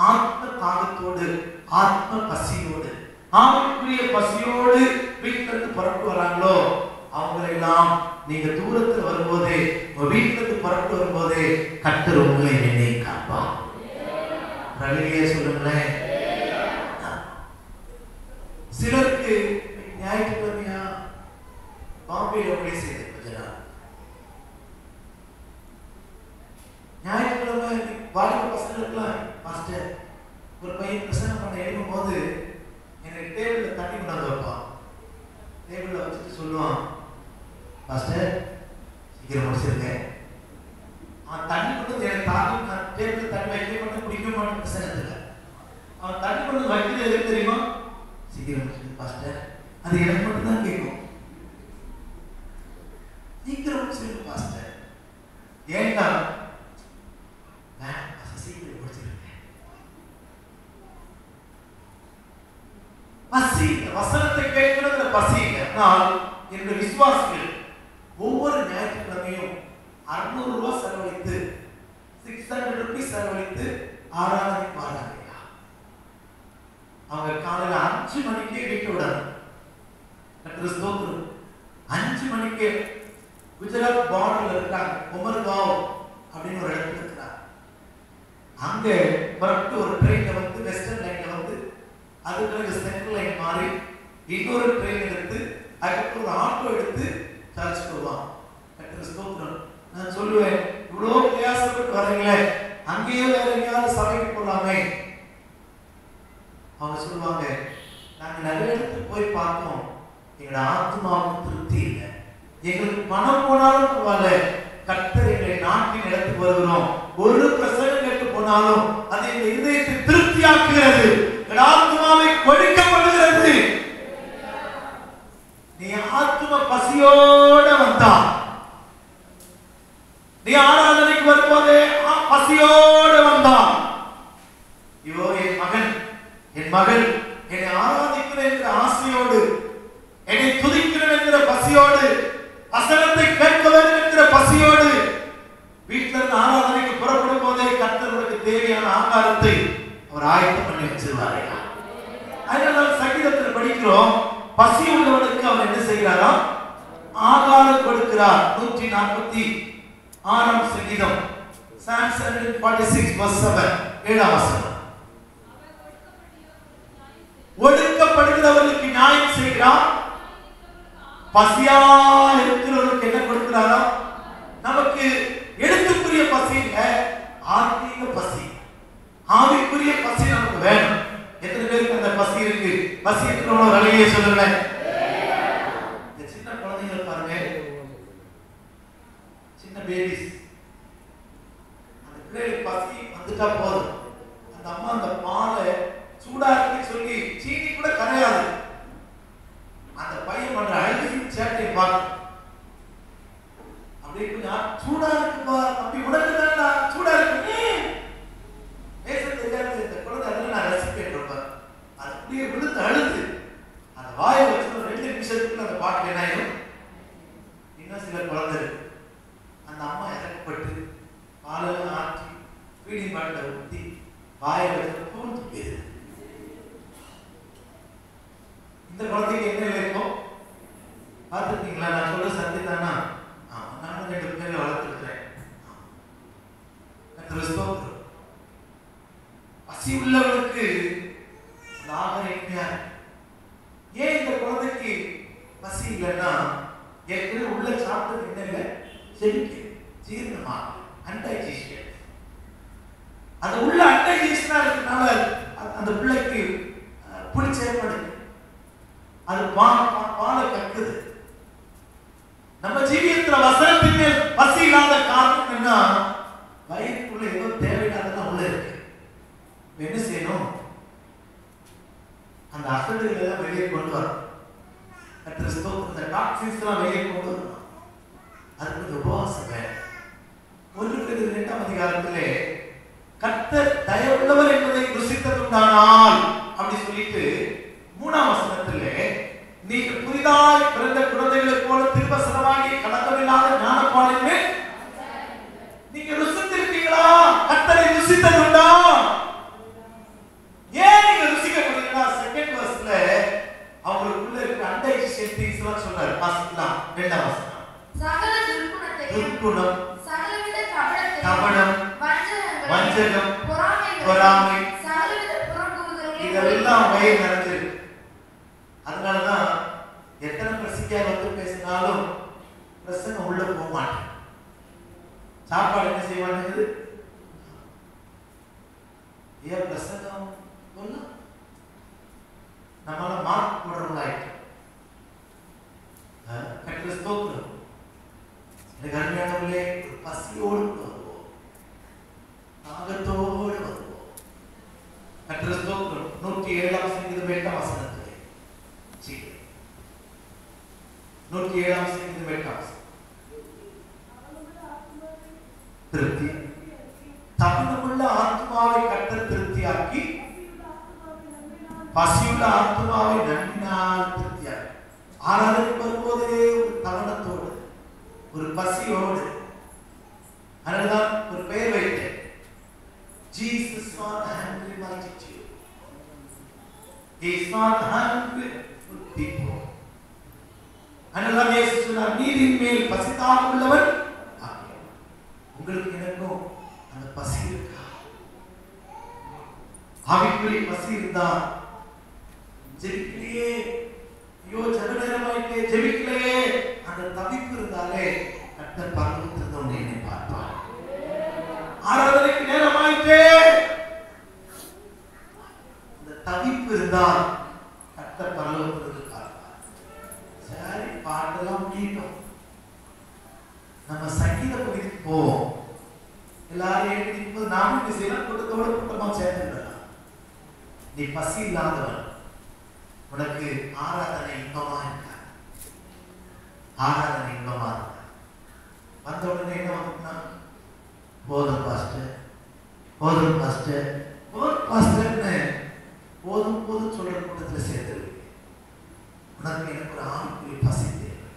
ஆத்ம தாகத்தோடு, ஆத்ம பசியோடு, ஆவிக்குரிய பசியோடு வீட்டிலிருந்து புறப்பட்டு வராங்களோ அவங்களெல்லாம் நீங்க தூரத்தில் வரும்போதே, உங்க வீட்டிலிருந்து புறப்பட்டு வரும்போதே கர்த்தர் உங்களை என்னை காப்பார். ரலிலியா சொல்லுங்களேன். சிலருக்கு ஞாயிற்றுக்கிழமையா பாம்பேல போய் செய்து கொஞ்ச நாள், ஞாயிற்றுக்கிழமை வாலிப பசங்களுக்குலாம் மாஸ்டர் ஒரு பையன் பிரசங்கம் பண்ண எழுதும் போது எனக்கு டேபிள்ல தண்ணி கொண்டாந்து வைப்பான். டேபிள்ல வச்சுட்டு சொல்லுவான், மாஸ்டர் சீக்கிரம் முடிச்சிருக்கேன். அவன் தண்ணி கொண்டு எனக்கு தாக்கும், நான் டேபிள்ல தண்ணி வைக்க மாட்டேன், குடிக்க மாட்டேன் பிரசங்கத்துல. அவன் தண்ணி கொண்டு வைக்கிறது எதுக்கு தெரியுமா? சீக்கிரம் முடிச்சிருக்கு பாஸ்டர். அது எனக்கு மட்டும்தான் கேட்கும். சீக்கிரம் முடிச்சிருக்கு பாஸ்டர். ஏன்னா சீக்கிரம் முடிச்சிருக்கேன். பசி, வசனத்தை கேட்கிறது பசி இல்லை. ஆனால் என்னுடைய விசுவாசிகள் ஒவ்வொரு ஞாயிற்றுக்கிழமையும் 600 ரூபாய் செலவழித்து, 600 ரூபீஸ் செலவழித்து ஆராதனை பாருங்க. அவங்க காலையில 5 மணிக்கே வீட்டு விடணும். 5 மணிக்கு குஜராத் பார்டர்ல இருக்காங்க, உமர்காவ் அப்படின்னு ஒரு இடத்துல இருக்கிறாங்க. அங்க புறப்பட்டு ஒரு ட்ரெயின்ல வந்து வெஸ்டர்ன் லைன்ல வந்து, அது பிறகு சென்ட்ரல் லைன் மாறி இன்னொரு ட்ரெயின் எடுத்து, அதுக்கப்புறம் ஒரு ஆட்டோ எடுத்து சர்ச்சுக்கு வருவாங்க. நான் சொல்லுவேன், இவ்வளோ பிரயாசப்பட்டு வரீங்களே, அங்கேயே வேற எங்கேயாவது சபைக்கு போகலாமே. அவங்க சொல்லுவாங்க, நாங்க நிறைய இடத்துக்கு போய் பார்த்தோம், எங்களோட ஆத்மாவுக்கு திருப்தி இல்லை. எங்களுக்கு பணம் போனாலும் பரவாயில்ல, கர்த்தர் எங்களை நாட்டின் இடத்துக்கு வருகிறோம். ஒரு பிரசங்கம் கேட்டு போனாலும் அது எங்க இதயத்தை திருப்தியாக்குகிறது, ஆத்மாவை கொடுக்கப்படுகிறது. நீ ஆத்ம பசியோட வந்தா, நீ ஆராதனைக்கு வரும்போதே பசியோட வந்தா, ஐயோ என் மகன் என் மகள் என்னை ஆராதிக்கிறேன் என்கிற ஆசையோடு, என்னை துதிக்கிறேன் என்கிற பசியோடு, வசனத்தை கேட்க வேண்டும் என்கிற பசியோடு வீட்டில இருந்து ஆராதனைக்கு புறப்படும் போதே கர்த்தருக்கு தேவையான ஆகாரத்தை அவர் ஆயத்தம் பண்ணி வச்சிருவாரு. அதனால சங்கீதத்தில் படிக்கிறோம், பசி உள்ளவனுக்கு அவர் என்ன செய்கிறாரா? ஆகாரம் கொடுக்கிறார். 146 சங்கீதம், Psalm 46 verse 7, 7ஆம் வசனம். ஒடுக்கப்படுகிறவர்களுக்கு நியாயம் செய்கிறார், பசியா இருக்கிறவர்களுக்கு என்ன கொடுக்கிறாரா? நமக்கு எழுத்துக்குரிய பசி இல்ல, ஆத்மீக பசி, ஆவிக்குரிய பசி நமக்கு வேணும். எத்தனை பேருக்கு அந்த பசி இருக்கு? பசி இருக்கிறவங்க வழியே சொல்லுங்க. இந்த சின்ன குழந்தைகள் பாருங்க, சின்ன பேபிஸ், அந்த பிள்ளைகளுக்கு பசி வந்துட்டா போதும், அந்த அம்மா அந்த பாலை சூடா இருக்கு சொல்லி சீனி கூட கரையாது, அந்த பையன் பண்ற அழுகையும் சேட்டையை பார்க்க அப்படியே கொஞ்சம் சூடா இருக்குப்பா அப்படி உனக்கு தான் சூடா இருக்கு பேச தெரியாது. இந்த குழந்தை அதில் நான் ரசிப்பேன் ரொம்ப. அது அப்படியே விழுந்து அழுது அந்த வாயை வச்சு 2 நிமிஷத்துக்குள்ள அந்த பாட்டு என்ன ஆயிடும். இன்னும் சில குழந்தை இருக்கு, அந்த அம்மா இறக்கப்பட்டு பாலெல்லாம் ஆற்றி ஃபீடிங் பாட்டில் ஊற்றி வாயை வச்சு பூந்து போயிருது. இந்த குழந்தைக்கு என்ன இருக்கும் பார்த்துருக்கீங்களா? நான் சொல்ற சத்தியம் தானா? நானும் 2 பேரை வளர்த்துருக்கிறேன். பசி உள்ளவனுக்கு ஏன் இந்த குழந்தைக்கு பசி இல்லைன்னா, ஏற்கனவே உள்ள சாப்பிட்டது என்ன இல்லை, செமிக்க ஜீரணமா அன்டைஜெஷன். அது உள்ள அன்டைஜெஷனா இருக்கனால அந்த பிள்ளைக்கு புளிச்சேர்ப்படுது, அது பாலை கக்குது. நம்ம ஜீவியத்துல வசனத்தின் மேல் பசி இல்லாத காரணம் என்ன? வயிற்றுக்குள்ள ஏதோ தேவையில்லாததான் உள்ள இருக்கு. என்ன செய்யணும்? அந்த அசடுகளை எல்லாம் வெளியே கொண்டு வரணும். இந்த டாக்ஸின்ஸ் எல்லாம் வெளியே கொண்டு வரணும். அதுக்கு உபவாசம் வேணும். 1 Peter 2ஆம் அதிகாரத்திலே கர்த்தர் தயவுள்ளவர் என்பதை ருசித்ததுண்டானால் அப்படி சொல்லிட்டு 3ஆம் வசனத்திலே நீங்கள் புதிதாய் பிறந்த குழந்தைகளைப் போல திருவசனமாகி கலக்கமில்லாத ஆத்துமாவின் மேல் நீங்க ருசித்திருக்கீங்களா? கர்த்தரை ருசித்ததுண்டா? ஏன் நீங்க ருசிக்க முடியும்னா செகண்ட் வெர்ஸ்ல அவங்களுக்குள்ள இருக்க அன்டைஜஸ்ட் திங்ஸ் எல்லாம் சொல்றாரு. வாசிக்கலாம். இரண்டாம் வசனம். சகல துர்க்குணத்தையும் துர்க்குணம், சகலவித கபடத்தையும் கபடம், வஞ்சகம், பொறாமை, சகலவித புறங்கூறுதலையும் இதெல்லாம் வயிறு நிறைஞ்சிருக்கு. அதனாலதான் எத்தனை பிரசிக்காக வந்து பேசினாலும் பிரசங்கம் உள்ள போக மாட்டேன். சாப்பாடு என்ன செய்ய மாட்டேங்குது? ஏன் பிரசங்கம் நம்மளால மார்க் போடுறவங்களாயிட்டு கட்டுற ஸ்தோத்திரம். எனக்கு அருமையானவர்களே, ஒரு பசியோடு வருவோம், தாகத்தோடு வருவோம். கட்டுற ஸ்தோத்திரம் 107 சங்கீதம் 8 வசனத்திலே 107 சங்கீதம் 8 வசனம். திருப்தி தகுந்தமுள்ள ஆத்மாவை கர்த்தர் திருப்தியாக்கி பசியுள்ள ஆத்மாவை நன்மையினால் திருப்தியாக்கி. ஆராதனைக்கு வரும்போதே ஒரு தவணத்தோடு ஒரு பசியோடு. அதனால்தான் ஒரு பெயர் வைத்தேன், Jesus not hungry multitude. He is not hungry for people. அதனால்தான் இயேசு சொன்னார், நீரின் மேல் பசிதாக உள்ளவன். உங்களுக்கு எனக்கும் அந்த பசி இருக்கா? ஆவிக்குரிய பசி இருந்தா ஜெபிக்கலையே, ஐயோ ஜெப நேரமாயிட்டே ஜெபிக்கலையே, அந்த தவிப்பு இருந்தாலே கர்த்தர் பரலோகத்திலிருந்து உன்னை என்னை பார்ப்பார். ஆராதனைக்கு நேரமாயிட்டே அந்த தவிப்பு இருந்தால் கர்த்தர் பரலோகத்திலிருந்து பார்ப்பார். சரி, பாட்டெல்லாம் முடியட்டும், நம்ம சங்கீத பகுதிக்கு போவோம். எல்லாரும் எழுதிக்கும்போது நாம இந்த சில கூட்டத்தோட கூட்டமா சேர்ந்துடலாம். நீ பசி இல்லாதவன், உனக்கு ஆராதனை இன்பமா இருக்கா? ஆராதனை இன்பமா இருக்கா? வந்த உடனே என்ன வந்துன்னா, போதும் பாஸ்டர், போதும் பாஸ்டர், போதும் பாஸ்டர்னு போதும் போதும் சொல்ற கூட்டத்தில் சேர்ந்துருவீங்க. உனக்கு எனக்கு ஒரு ஆவிக்குரிய பசி தேவை.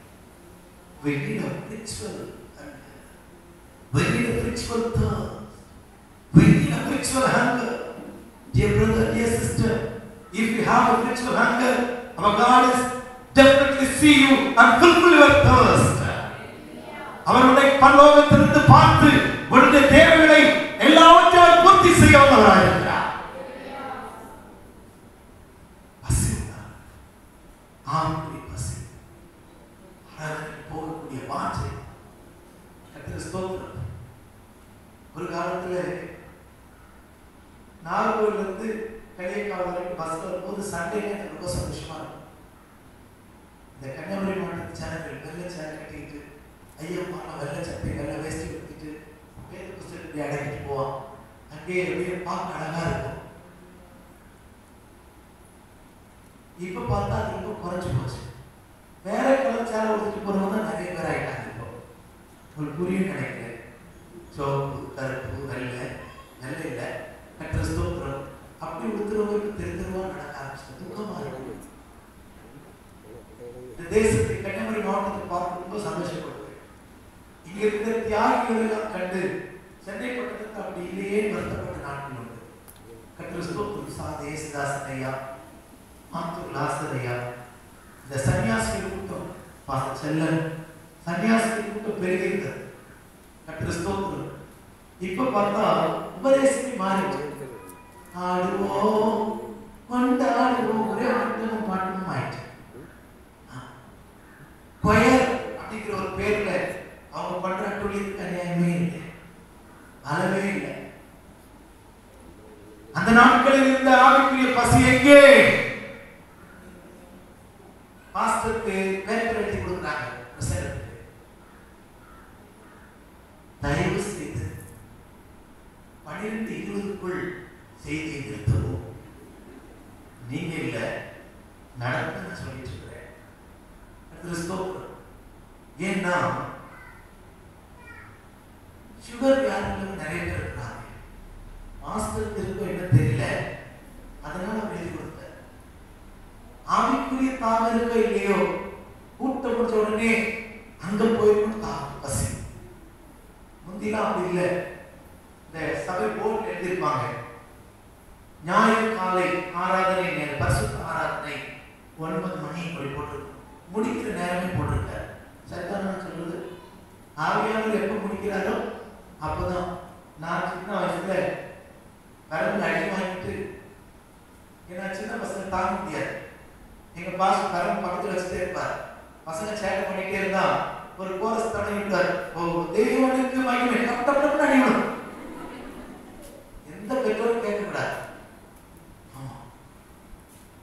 We need a spiritual hunger. We need a spiritual thirst. We need a spiritual hunger. Dear brother, dear sister, if you have a spiritual hunger, our God is definitely see you and fulfill your thirst. அவருடைய பரலோகத்திலிருந்து பார்த்து உன்னுடைய தேவைகளை எல்லாவற்றையும் பூர்த்தி செய்ய வல்லவராக இருக்கிறார். பசி ஆவிக்குரிய பசி, போகக்கூடிய வாஞ்சை. கர்த்தருக்கு ஸ்தோத்திரம். ஒரு காலத்துல நாகர்கோவில்ல இருந்து களியக்காடு வரைக்கும் பஸ்ல வரும்போது சண்டேல எனக்கு ரொம்ப சந்தோஷமா இருக்கும். இந்த கன்னியாகுமரி மாவட்டத்து சேனல்கள் வெள்ளை சேலை கட்டிட்டு, ஐயம்மான வெள்ளை சட்டை வெள்ளை வேஷ்டி கட்டிட்டு வேத புஸ்தகத்தை அடக்கிட்டு போவான். அங்கே அப்படியே பார்க்க அழகா இருக்கும். இப்ப பார்த்தா அது ரொம்ப குறைஞ்சு போச்சு. வேற கலர் சேலை கொடுத்துட்டு போறவங்க தான் நிறைய பேர் ஆயிட்டாங்க. இப்போ உங்களுக்கு புரியும் நினைக்கிறேன். சோப்பு, கருப்பு, வெள்ளை, வெள்ளை இல்லை, கட்டுற ஸ்தோத்திரம் அப்படி உடுத்துறவங்களுக்கு தெரிஞ்சிருவா நடக்க ஆரம்பிச்சு துக்கமா இருக்கும். இந்த தேசத்தை கன்னியாகுமரி மாவட்டத்தை பார்த்து ரொம்ப சந்தோஷப்படுவேன். இங்க இருக்கிற தியாகிகள் எல்லாம் கண்டு சென்னை பட்டணத்துக்கு அப்படி இல்லையே வருத்தப்பட்ட நாட்கள் உண்டு. கட்டுற ஸ்தோத்திரம் சாதி ஏசுதாசன் ஐயா, மாத்தூர் லாசர் ஐயா, இந்த சன்னியாசிகள் கூட்டம் பாஸ்டர் செல்லன், சன்னியாசிகள் கூட்டம் பெருகிறது. கர்த்தர் ஸ்தோத்திரம். இப்ப பார்த்தா உபதேசமே மாறி ஆடுவோம் கொண்டாடுவோம், ஒரே ஆட்டமும் பாட்டமும் ஆயிடுச்சு. கொயர் அப்படிங்கிற ஒரு பேர்ல அவங்க பண்ற தொழிலுக்கு அநியாயமே இல்லை, அளவே இல்லை. அந்த நாட்களில் இருந்த ஆவிக்குரிய பசி எங்கே? பாஸ்டருக்கு பேப்பர் எழுதி கொடுக்குறாங்க பிரசங்கத்துக்கு. தயவு செய்து 12:20க்குள் செய்தியை நிறுத்தவும். நீங்க இல்ல நடந்து நான் சொல்லிட்டு இருக்கிறேன். ஏன்னா சுகர் வியாதிகள் நிறைய பேர் இருக்கிறாங்க. மாஸ்டர் திரும்ப என்ன தெரியல, அதனால எழுதி கொடுத்தார். ஆவிக்குரிய தாகம் இருக்கோ இல்லையோ, கூட்டம் முடிச்ச உடனே அங்க போயிருக்கணும் தாகம் பசி. முந்திலாம் அப்படி இல்லை. இந்த சபை போர்டு எழுதியிருப்பாங்க, ஞாயிறு காலை ஆராதனை நேரம், பரிசுத்த ஆராதனை 9 மணி அப்படி போட்டிருக்கும். முடிக்கிற நேரமே போட்டிருக்காரு. சரிதான் சொல்றது. ஆவியானவர் எப்போ முடிக்கிறாரோ அப்போதான். நான் சின்ன வயசுல கரண்ட் அடி வாங்கிட்டு, ஏன்னா சின்ன பசங்க தாங்க முடியாது, எங்க பாஸ் கரண்ட் பக்கத்துல வச்சுட்டே இருப்பார். பசங்க சேட்டை பண்ணிட்டே இருந்தா ஒரு கோரஸ் தொடங்கிட்டார், ஓ தேவனுக்கு மகிமை, டப் டப் டப் அடிக்கணும். எந்த பெற்றோரும் கேட்கக்கூடாது. ஆமா,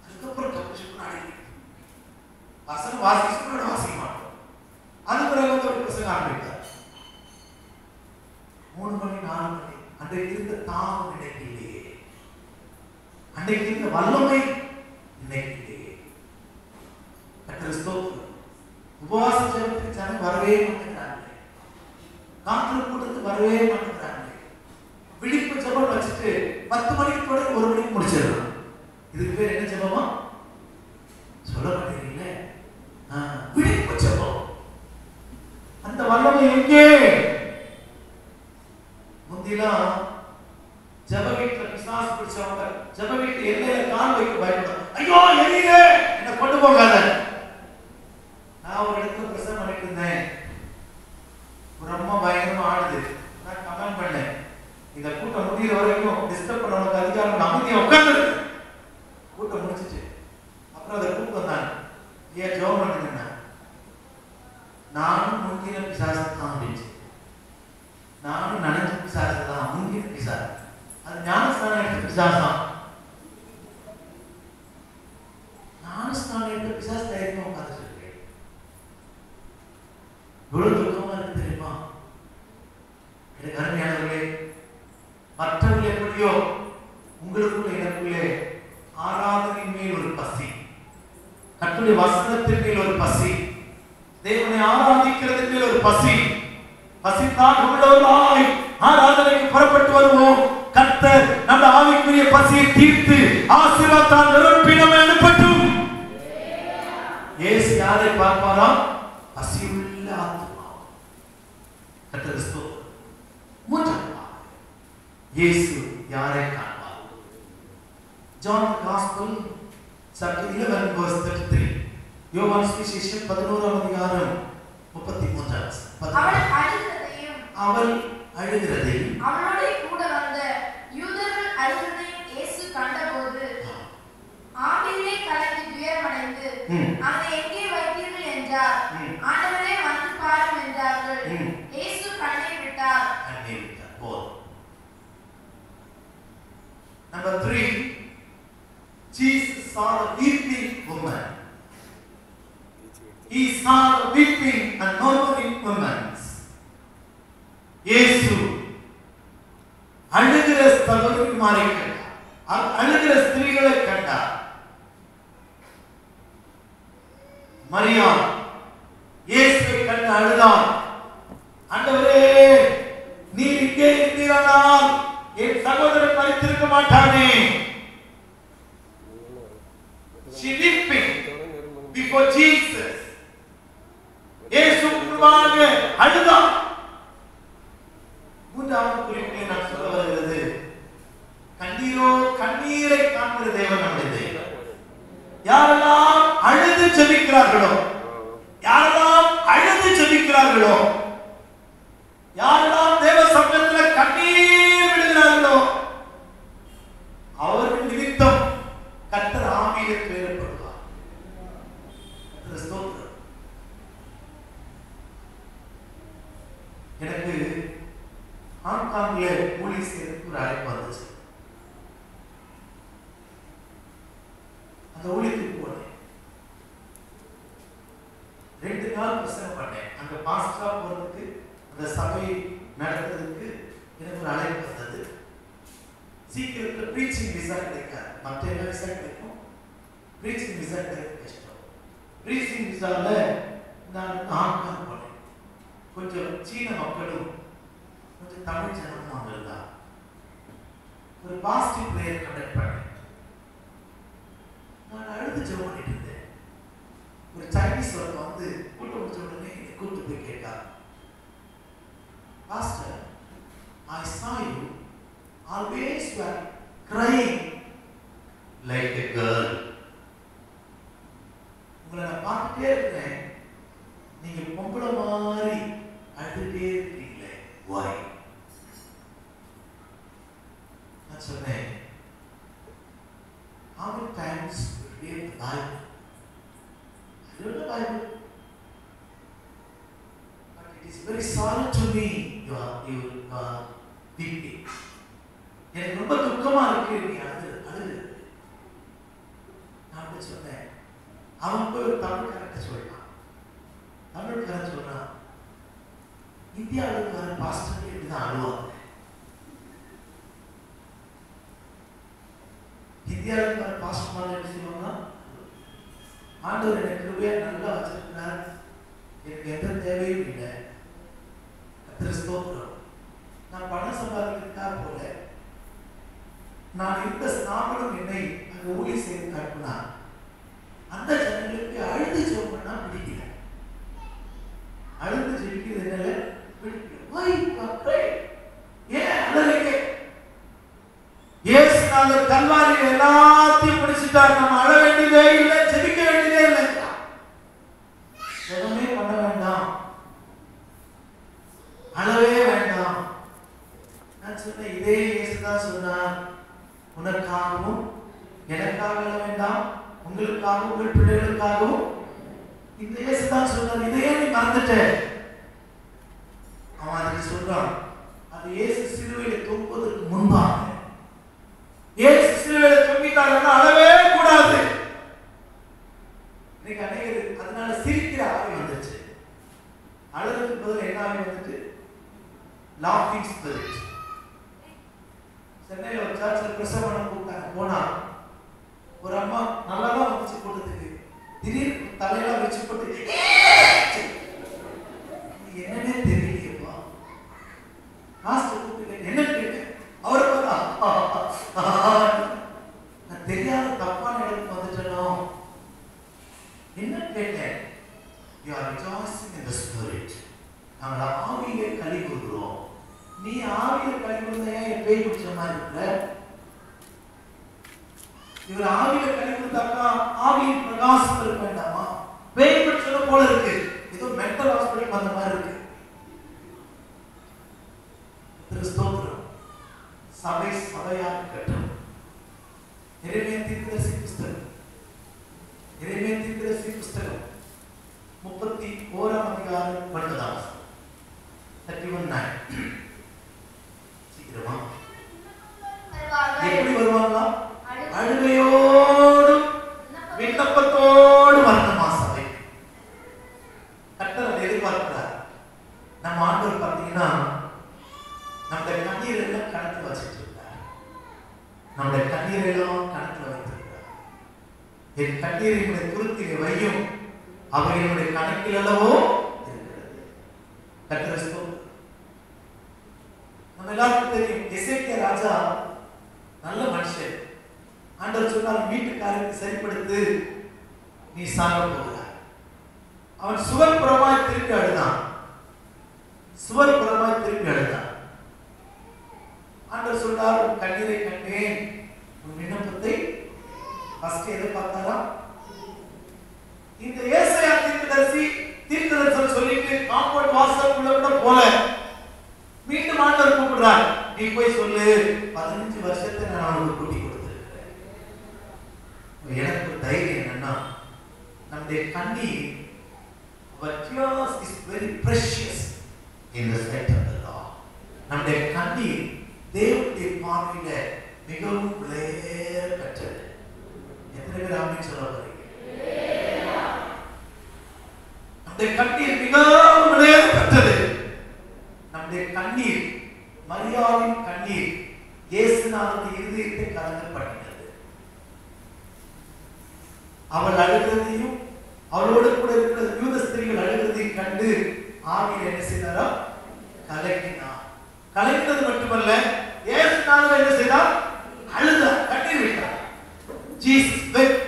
அதுக்கப்புறம் டப்பு டப்பு அடிக்கணும். பசங்க வாசிக்க வாசிக்க மாட்டோம். அது பிறகு ஒரு பசங்க ஆரம்பித்தார். 3 மணி 4 மணி. அன்றைக்கு இருந்த தாகம் இன்னைக்கு இல்லையே, அன்றைக்கு இருந்த வல்லமை இன்னைக்கு இல்லையே. ஸ்தோத்திரம். உபவாச ஜெபத்துக்கு ஜனம் வரவே மாட்டேங்கிறாங்க, காத்திருப்பு கூட்டத்துக்கு வரவே மாட்டேங்கிறாங்க. விழிப்பு ஜெபம் வச்சுட்டு 10 மணிக்கு தொடங்கி 1 மணிக்கு முடிச்சிடலாம். இதுக்கு பேர் என்ன ஜெபமா? சொல்ல மாட்டேங்கிறீங்களே, விழிப்பு ஜெபம். அந்த வல்லமை எங்கே? முந்திலாம் ஜெப வீட்டுல பிசாசு பிடிச்சவங்க ஜெப வீட்டு எல்லையில கால் வைக்க பயப்படும். ஐயோ எரியுது, என்ன கொண்டு போகாத. நான் ஒரு இடத்துல பிரசங்கம் பண்ணிட்டு இருந்தேன், ஒரு அம்மா பயங்கரமா ஆடுது. நான் கமெண்ட் பண்ணேன், இந்த கூட்டம் முடிகிற வரைக்கும் டிஸ்டர்ப் பண்ணவனுக்கு அதிகாரம், அமைதியா உட்கார்ந்து. கூட்டம் முடிச்சிட்டு அப்புறம் அதை கூப்பிட்டு வந்தாங்க, ஏன் ஜெபம் பண்ணுங்க. நானும் முந்தின பிசாசு தான் இருந்துச்சு, நானும் நனைஞ்ச பிசாசு தான், முந்தின பிசாசு. அது ஞானஸ்தானம் எடுத்த பிசாசம். ஞானஸ்தானம் எடுத்த பிசாசு தைரியமா உட்கார்ந்து இருக்கேன். எவ்வளவு துக்கமா இருக்கு தெரியுமா? எனக்கு அருமையானவர்களே, மற்றவர்கள் எப்படியோ உங்களுக்குள்ள எனக்குள்ளே ஆராதனையின் மேல் ஒரு பசி, கர்த்தருடைய வசனத்தின் மேல் ஒரு பசி, தேவனை ஆராதிக்கிறதுக்கு மேல் ஒரு பசி, பசித்தாக உள்ளவர்களாய் ஆராதனைக்கு புறப்பட்டு வருவோம். கர்த்தர் நம்ம ஆவிக்குரிய பசியை தீர்த்து ஆசீர்வாதத்தால் நிரப்பி நம்மை அனுப்பட்டும். இயேசு யாரை பார்ப்பாராம்? பசியுள்ள ஆத்மா. கர்த்தர் ஸ்தோத்திரம். மூன்றாவது இயேசு யாரை காண்பார்? John Gospel chapter 11 verse 33. யோவான் சுவிசேஷம் 11ஆம் அதிகாரம் 33. அவள் அழுகிறதையும் அவளோட கூட வந்த யூதர்கள் அழுகிறதையும் இயேசு கண்டபோது ஆவியிலே கலங்கி துயரமடைந்து, அவனை எங்கே வைத்தீர்கள் என்றார். ஆண்டவரே வந்து பாரும் என்றார்கள். இயேசு கண்ணீர் விட்டார். Number 3, Jesus saw the weeping woman. He saw the weeping and murmuring women. இயேசு அழுகிற சகோதரிமாரை கண்டார், அழுகிற ஸ்திரீகளை கண்டார். மரியாள் இயேசுவை கண்டு அழுதார். ஆண்டவரே, நீர் இங்கே இருந்தீரானால் என் சகோதரன் மரித்திருக்க மாட்டானே. She weeping before Jesus. இயேசு முன்பாக அழுதார். மூன்றாவது குறிப்பிலே நான் சொல்ல வருகிறது, கண்ணீரை காண்கிற தேவன் நம்முடைய தேவன். யாரெல்லாம் அழுது ஜெபிக்கிறார்களோ, யாரெல்லாம் அழுது ஜெபிக்கிறார்களோ, யாரெல்லாம் தேவ சமூகத்தில் கண்ணீர் விடுகிறார்களோ, அவர்கள் நிமித்தம் கர்த்தர் ஆவியிலே பேரப்படுவார். ஸ்தோத்திரம். எனக்கு ஹாங்காங்ல ஊழியர் செய்யறதுக்கு ஒரு அழைப்பு வந்துச்சு. அந்த ஊழியத்துக்கு போனேன். 2 நாள் பிரசங்கம் பண்ணேன். அங்க பாஸ்டரா போறதுக்கு, அந்த சபை நடத்துறதுக்கு எனக்கு ஒரு அழைப்பு வந்தது. சீக்கிரத்தில் ப்ரீச்சிங் விசா கிடைக்காது, மற்ற எல்லா விசா கிடைக்கும், ப்ரீச்சிங் விசா கிடைக்க கஷ்டம். ப்ரீச்சிங் விசாவில் நான் ஹாங்காங் போனேன். கொஞ்சம் சீன மக்களும் கொஞ்சம் தமிழ் ஜனமும் அங்கே இருந்தா. ஒரு பாசிட்டிவ் பிரேயர் கண்டக்ட் பண்ணேன். நான் அழுது ஜெபம் பண்ணிட்டு இருந்தேன். ஒரு சைனீஸ் ஒருத்தர் வந்து கூட்டம் முடிச்ச உடனே என்னை கூப்பிட்டு போய் கேட்டா, pastor I saw you always you are crying like a girl. உங்களை நான் பார்த்துட்டே இருக்கிறேன், நீங்க பொம்பளை மாதிரி அழுதுட்டே இருக்கீங்களே, why? நான் சொன்னேன், how many times you read the Bible? I don't know Bible, but it is very sorry to me you are weeping. எனக்கு ரொம்ப துக்கமா இருக்கு நீ அழுது. நான் சொன்னேன், அவன் போய் ஒரு தமிழ்காரத்தை சொல்றான். தமிழ்காரன் சொல்றான், இந்தியாவுக்கு வர பாஸ்டர் இப்படிதான் அழுவாங்க. இந்தியாவுக்கு வர பாஸ்டர் மாதிரி என்ன செய்வாங்கன்னா, ஆண்டவர் எனக்கு கிருபையா நல்லா வச்சிருக்கிறார், எனக்கு எந்த தேவையும் இல்லை, கர்த்தருக்கு ஸ்தோத்திரம். நான் பணம் சம்பாதிக்கிறதுக்காக போல, நான் இந்த ஸ்நாபனம் என்னை அங்கே ஊழியர் செய்து காட்டினா அந்த ஜனங்களுக்கு அழுது ஜெபம் பண்ணா பிடிக்கல. அழுது ஜெபிக்கிறது என்னால பிடிக்கல. ஏன் அழுறீங்க? இயேசுநாதர் கல்வாரியில் எல்லாத்தையும் பிடிச்சிட்டார். நம்ம அழ வேண்டியதே இல்லை, ஜெபிக்க வேண்டியதே இல்லை, ஜெபமே பண்ண வேண்டாம், அழவே வேண்டாம். நான் சொன்னேன், இதே இயேசுதான் சொன்னார், உனக்காகவும் எனக்காக அழ வேண்டாம், உங்களுக்காகவும் உங்கள் பிள்ளைகளுக்காகவும். இந்த இயேசுதான் சொன்னார், இதையே நீ மறந்துட்ட. அவன் அதுக்கு சொல்றான், அது இயேசு சிலுவையில் தொங்குவதற்கு முன்பாக. இயேசு சிலுவையில் தொங்கிட்டாருன்னா அழவே கூடாது. இன்னைக்கு அநேகர் அதனால சிரிக்கிற ஆவி வந்துச்சு. அழுதுக்கு பதில் என்ன ஆவி வந்துட்டு? லாஃபிங் ஸ்பிரிட். சென்னையில் ஒரு சர்ச்சில் பிரசவம் கூப்பிட்டாங்க. போனா ஒரு அம்மா நல்லாதான் வந்துச்சு கூட்டத்துக்கு. திடீர்னு தலையெல்லாம் வச்சு போட்டு என்னன்னே தெரியலையப்பா. மாஸ்டர் கூப்பிட்டு என்ன கேட்டேன், அவரை பார்த்தா நான் தெரியாத தப்பான இடத்துக்கு வந்துட்டேனோ என்ன கேட்டேன். You are rejoicing in the spirit. நாங்கள் ஆவியிலே களி கூறுகிறோம். நீ ஆவியில களி கூறுறத ஏன் பேய் பிடிச்ச மாதிரி இருக்கிற? இவர் ஆவியில களி கூறுறாக்கா ஆவியின் பிரகாசம் இருக்க வேண்டாமா? பேய் பிடிச்சது போல இருக்கு, ஏதோ மென்டல் ஹாஸ்பிட்டல் வந்த மாதிரி இருக்கு. ஸ்தோத்திரம். சபை சபையாக இருக்கட்டும். எரேமியா தீர்க்கதரிசி புஸ்தகம், எரேமியா தீர்க்கதரிசி புஸ்தகம் 31ஆம் அதிகாரம் 9 31:9. சீக்கிரமா எப்படி வருவாங்களா? அழுகையோடு விண்ணப்பத்தோடு வரணுமா சபை? கர்த்தர் அதை எதிர்பார்க்கிறார். நம்ம ஆண்டவர் பார்த்தீங்கன்னா நம்முடைய கண்ணீர் எல்லாம் கணக்கில் வச்சுட்டு இருக்கார். நம்முடைய கண்ணீர் எல்லாம் கணக்கில் வைத்திருக்கிறார். என் கண்ணீர் என்னுடைய துருத்திலே வையும், அவை என்னுடைய கணக்கில் அல்லவோ இருக்கிறது. கர்த்தர் நம்ம எல்லாருக்கும் தெரியும், எசேக்கியா ராஜா நல்ல மனுஷன். ஆண்டவர் சொன்னார், வீட்டுக்காரருக்கு சரிப்படுத்து, நீ சாக போகிறாய். அவன் சுவர்புறமாய் திருப்பி அழுதான். சுவர்புறமாய் திருப்பி அழுதான். ஆண்டவர் சொன்னார், உன் கண்ணீரை கண்டேன், உன் விண்ணப்பத்தை ஃபர்ஸ்ட் எதை பார்த்தாரா? இந்த ஏசாயா தீர்க்கதரிசனம் சொல்லிட்டு காம்பவுண்ட் வாசலுக்குள்ள கூட போல மீண்டும் ஆண்டவர் கூப்பிடுறார், நீ போய் சொல்லு, 15 வருஷத்தை நான் அவனுக்கு கூட்டி கொடுத்திருக்கிறேன். எனக்கு தைரியம் என்னன்னா, நம்முடைய கண்ணீர் our tears is very precious in the sight of the Lord. நம்முடைய கண்ணீர் தேவனுடைய பார்வையில மிகவும் விலையேறப்பட்டது. எத்தனை பேர் ஆமென் சொல்ல போறீங்க? நம்முடைய கண்ணீர் மிகவும் விலையேறப்பட்டது. நம்முடைய கண்ணீர், மரியாவின் கண்ணீர் இயேசுநாதனுடைய இருதயத்தை கலங்க பண்ணினது. அவள் அழுகிறதையும் அவளோடு கூட இருக்கிற யூத ஸ்திரீகள் அழுகிறதையும் கண்டு ஆவியில் என்ன செய்தாரா? கலங்கினார். கலங்கினது மட்டுமல்ல, இயேசுநாதர் என்ன செய்தார்? அழுதார், கண்ணீர் விட்டார். ஜீசஸ் வெப்ட்,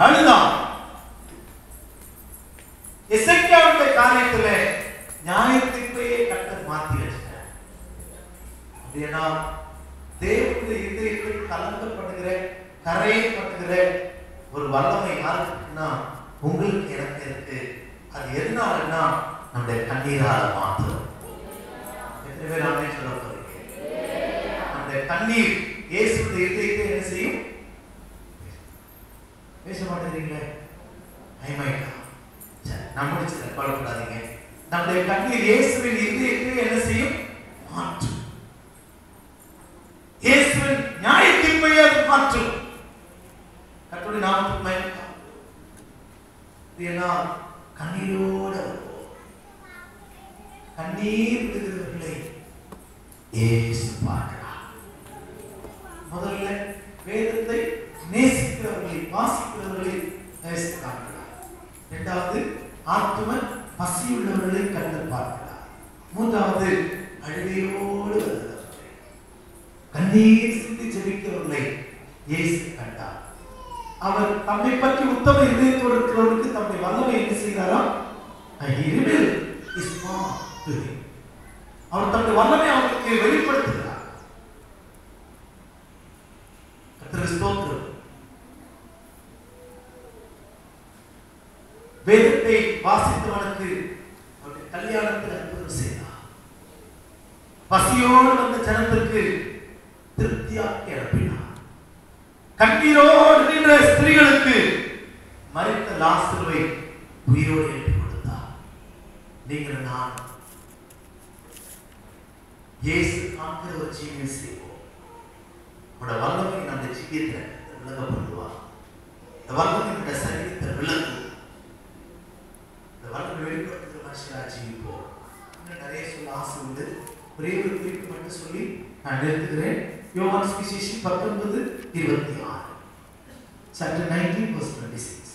அழுதார். எசேக்கியாவுடைய காரியத்தில் நியாயத்தீர்ப்பையே கர்த்தர் மாற்றி வச்சார். ஏன்னா தேவனுடைய இதயத்தை கலங்கப்படுகிற கரையப்படுகிற ஒரு வல்லமை யாருக்குன்னா உங்களுக்கு எனக்கு இருக்கு. அது எதனாலன்னா நம்முடைய கண்ணீரால மாத்திரம். எத்தனை பேர் ஆமென் சொல்ல போறீங்க? நம்முடைய கண்ணீர் இயேசுடைய இதயத்தை என்ன செய்யும்? பேச மாட்டேங்கிறீங்களே? ஐமைக்கா நம்ம கவலைப்படாதீங்க. நம்முடைய கண்ணீர் இயேசுவின் இதயத்தை என்ன செய்யும்? மாற்றும். இயேசுவின் நியாயத்தீர்ப்பை மாற்றும். கர்த்தருடைய நாமத்துக்கு மகிமை. ஏன்னா கண்ணீரோட கண்ணீர் விடுகிறவர்களை இயேசு பார்க்கிறார். முதல்ல வேதத்தை நேசிக்கிறவர்களை வாசிக்கிறவர்களை இயேசு பார்க்கிறார். இரண்டாவது ஆத்தும பசியுள்ளவர்களை கண்டு பார்க்கிறார். மூன்றாவது அழுகையோடு வருகிறவர்களை கண்ணீர் சிந்தி ஜெபிக்கிறவர்களை இயேசு கண்டார். அவர் தம்மை பற்றி உத்தம இதயத்தோடு இருக்கிறவர்களுக்கு தம்முடைய வல்லமை என்ன செய்கிறாராம்? அவர் தம்முடைய வல்லமை அவர்களுக்கு வெளிப்படுத்துகிறார். கர்த்தருக்கு ஸ்தோத்திரம். வேதத்தை வாசித்தவனுக்கு அவருடைய கல்யாணத்தில் அற்புதம் செய்தார். பசியோடு வந்த ஜனத்திற்கு திருப்தியாக்கி அனுப்பினார். கண்ணீரோடு நின்ற ஸ்திரீகளுக்கு மரித்த லாசருவை உயிரோடு எழுப்பி கொடுத்தார். நீங்கள் நான் இயேசு காண்கிற ஒரு ஜீவியை செய்வோம். உங்களோட வல்லமை நம்முடைய ஜீவியத்தில் விளங்கப்படுவார். இந்த வல்லமை நம்முடைய சரீரத்தில் விளங்கும். இந்த வல்லமை வெளிப்படுத்துகிற மனுஷனாக ஜீவிப்போம். இன்னும் நிறைய சொல்ல ஆசை உண்டு. ஒரே ஒரு குறிப்பு மட்டும் சொல்லி நான் நிறுத்துகிறேன். யோவான் சுவிசேஷம் 19:26. Chapter 19 verse 26.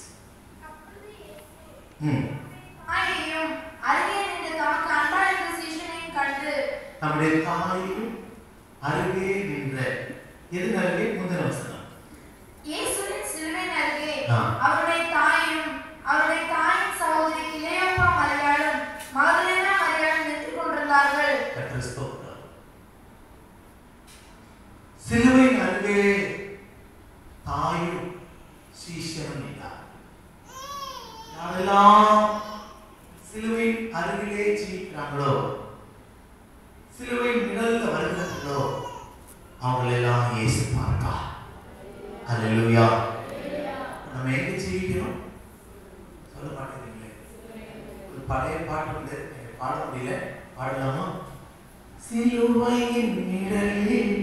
தாயையும் அருகே நின்று தமக்கு அன்பான சீஷனையும் கண்டு நம்முடைய தாயையும் அருகே நின்ற எது அருகே? முந்தின வசனம். இயேசுவின் சிலுவையின் அருகே அவருடைய தாயின் சகோதரி கிளையோப்பா மரியாளும் மகதலேனா மரியாளும் நின்று கொண்டிருந்தார்கள். சிலுவையின் அருகே தாயும் சீஷனும் இருந்தார். யாரெல்லாம் சிலுவையின் அருகிலே ஜீவிக்கிறாங்களோ, சிலுவையின் நிழல்ல வருகிறார்களோ, அவங்களெல்லாம் இயேசு பார்த்தார். அல்லேலூயா. நம்ம எங்க ஜீவிக்கணும்? சொல்ல மாட்டேங்கிறீங்களே. ஒரு பழைய பாட்டு வந்து பாட முடியல, பாடலாமா? சிலுவையின் நிழலில்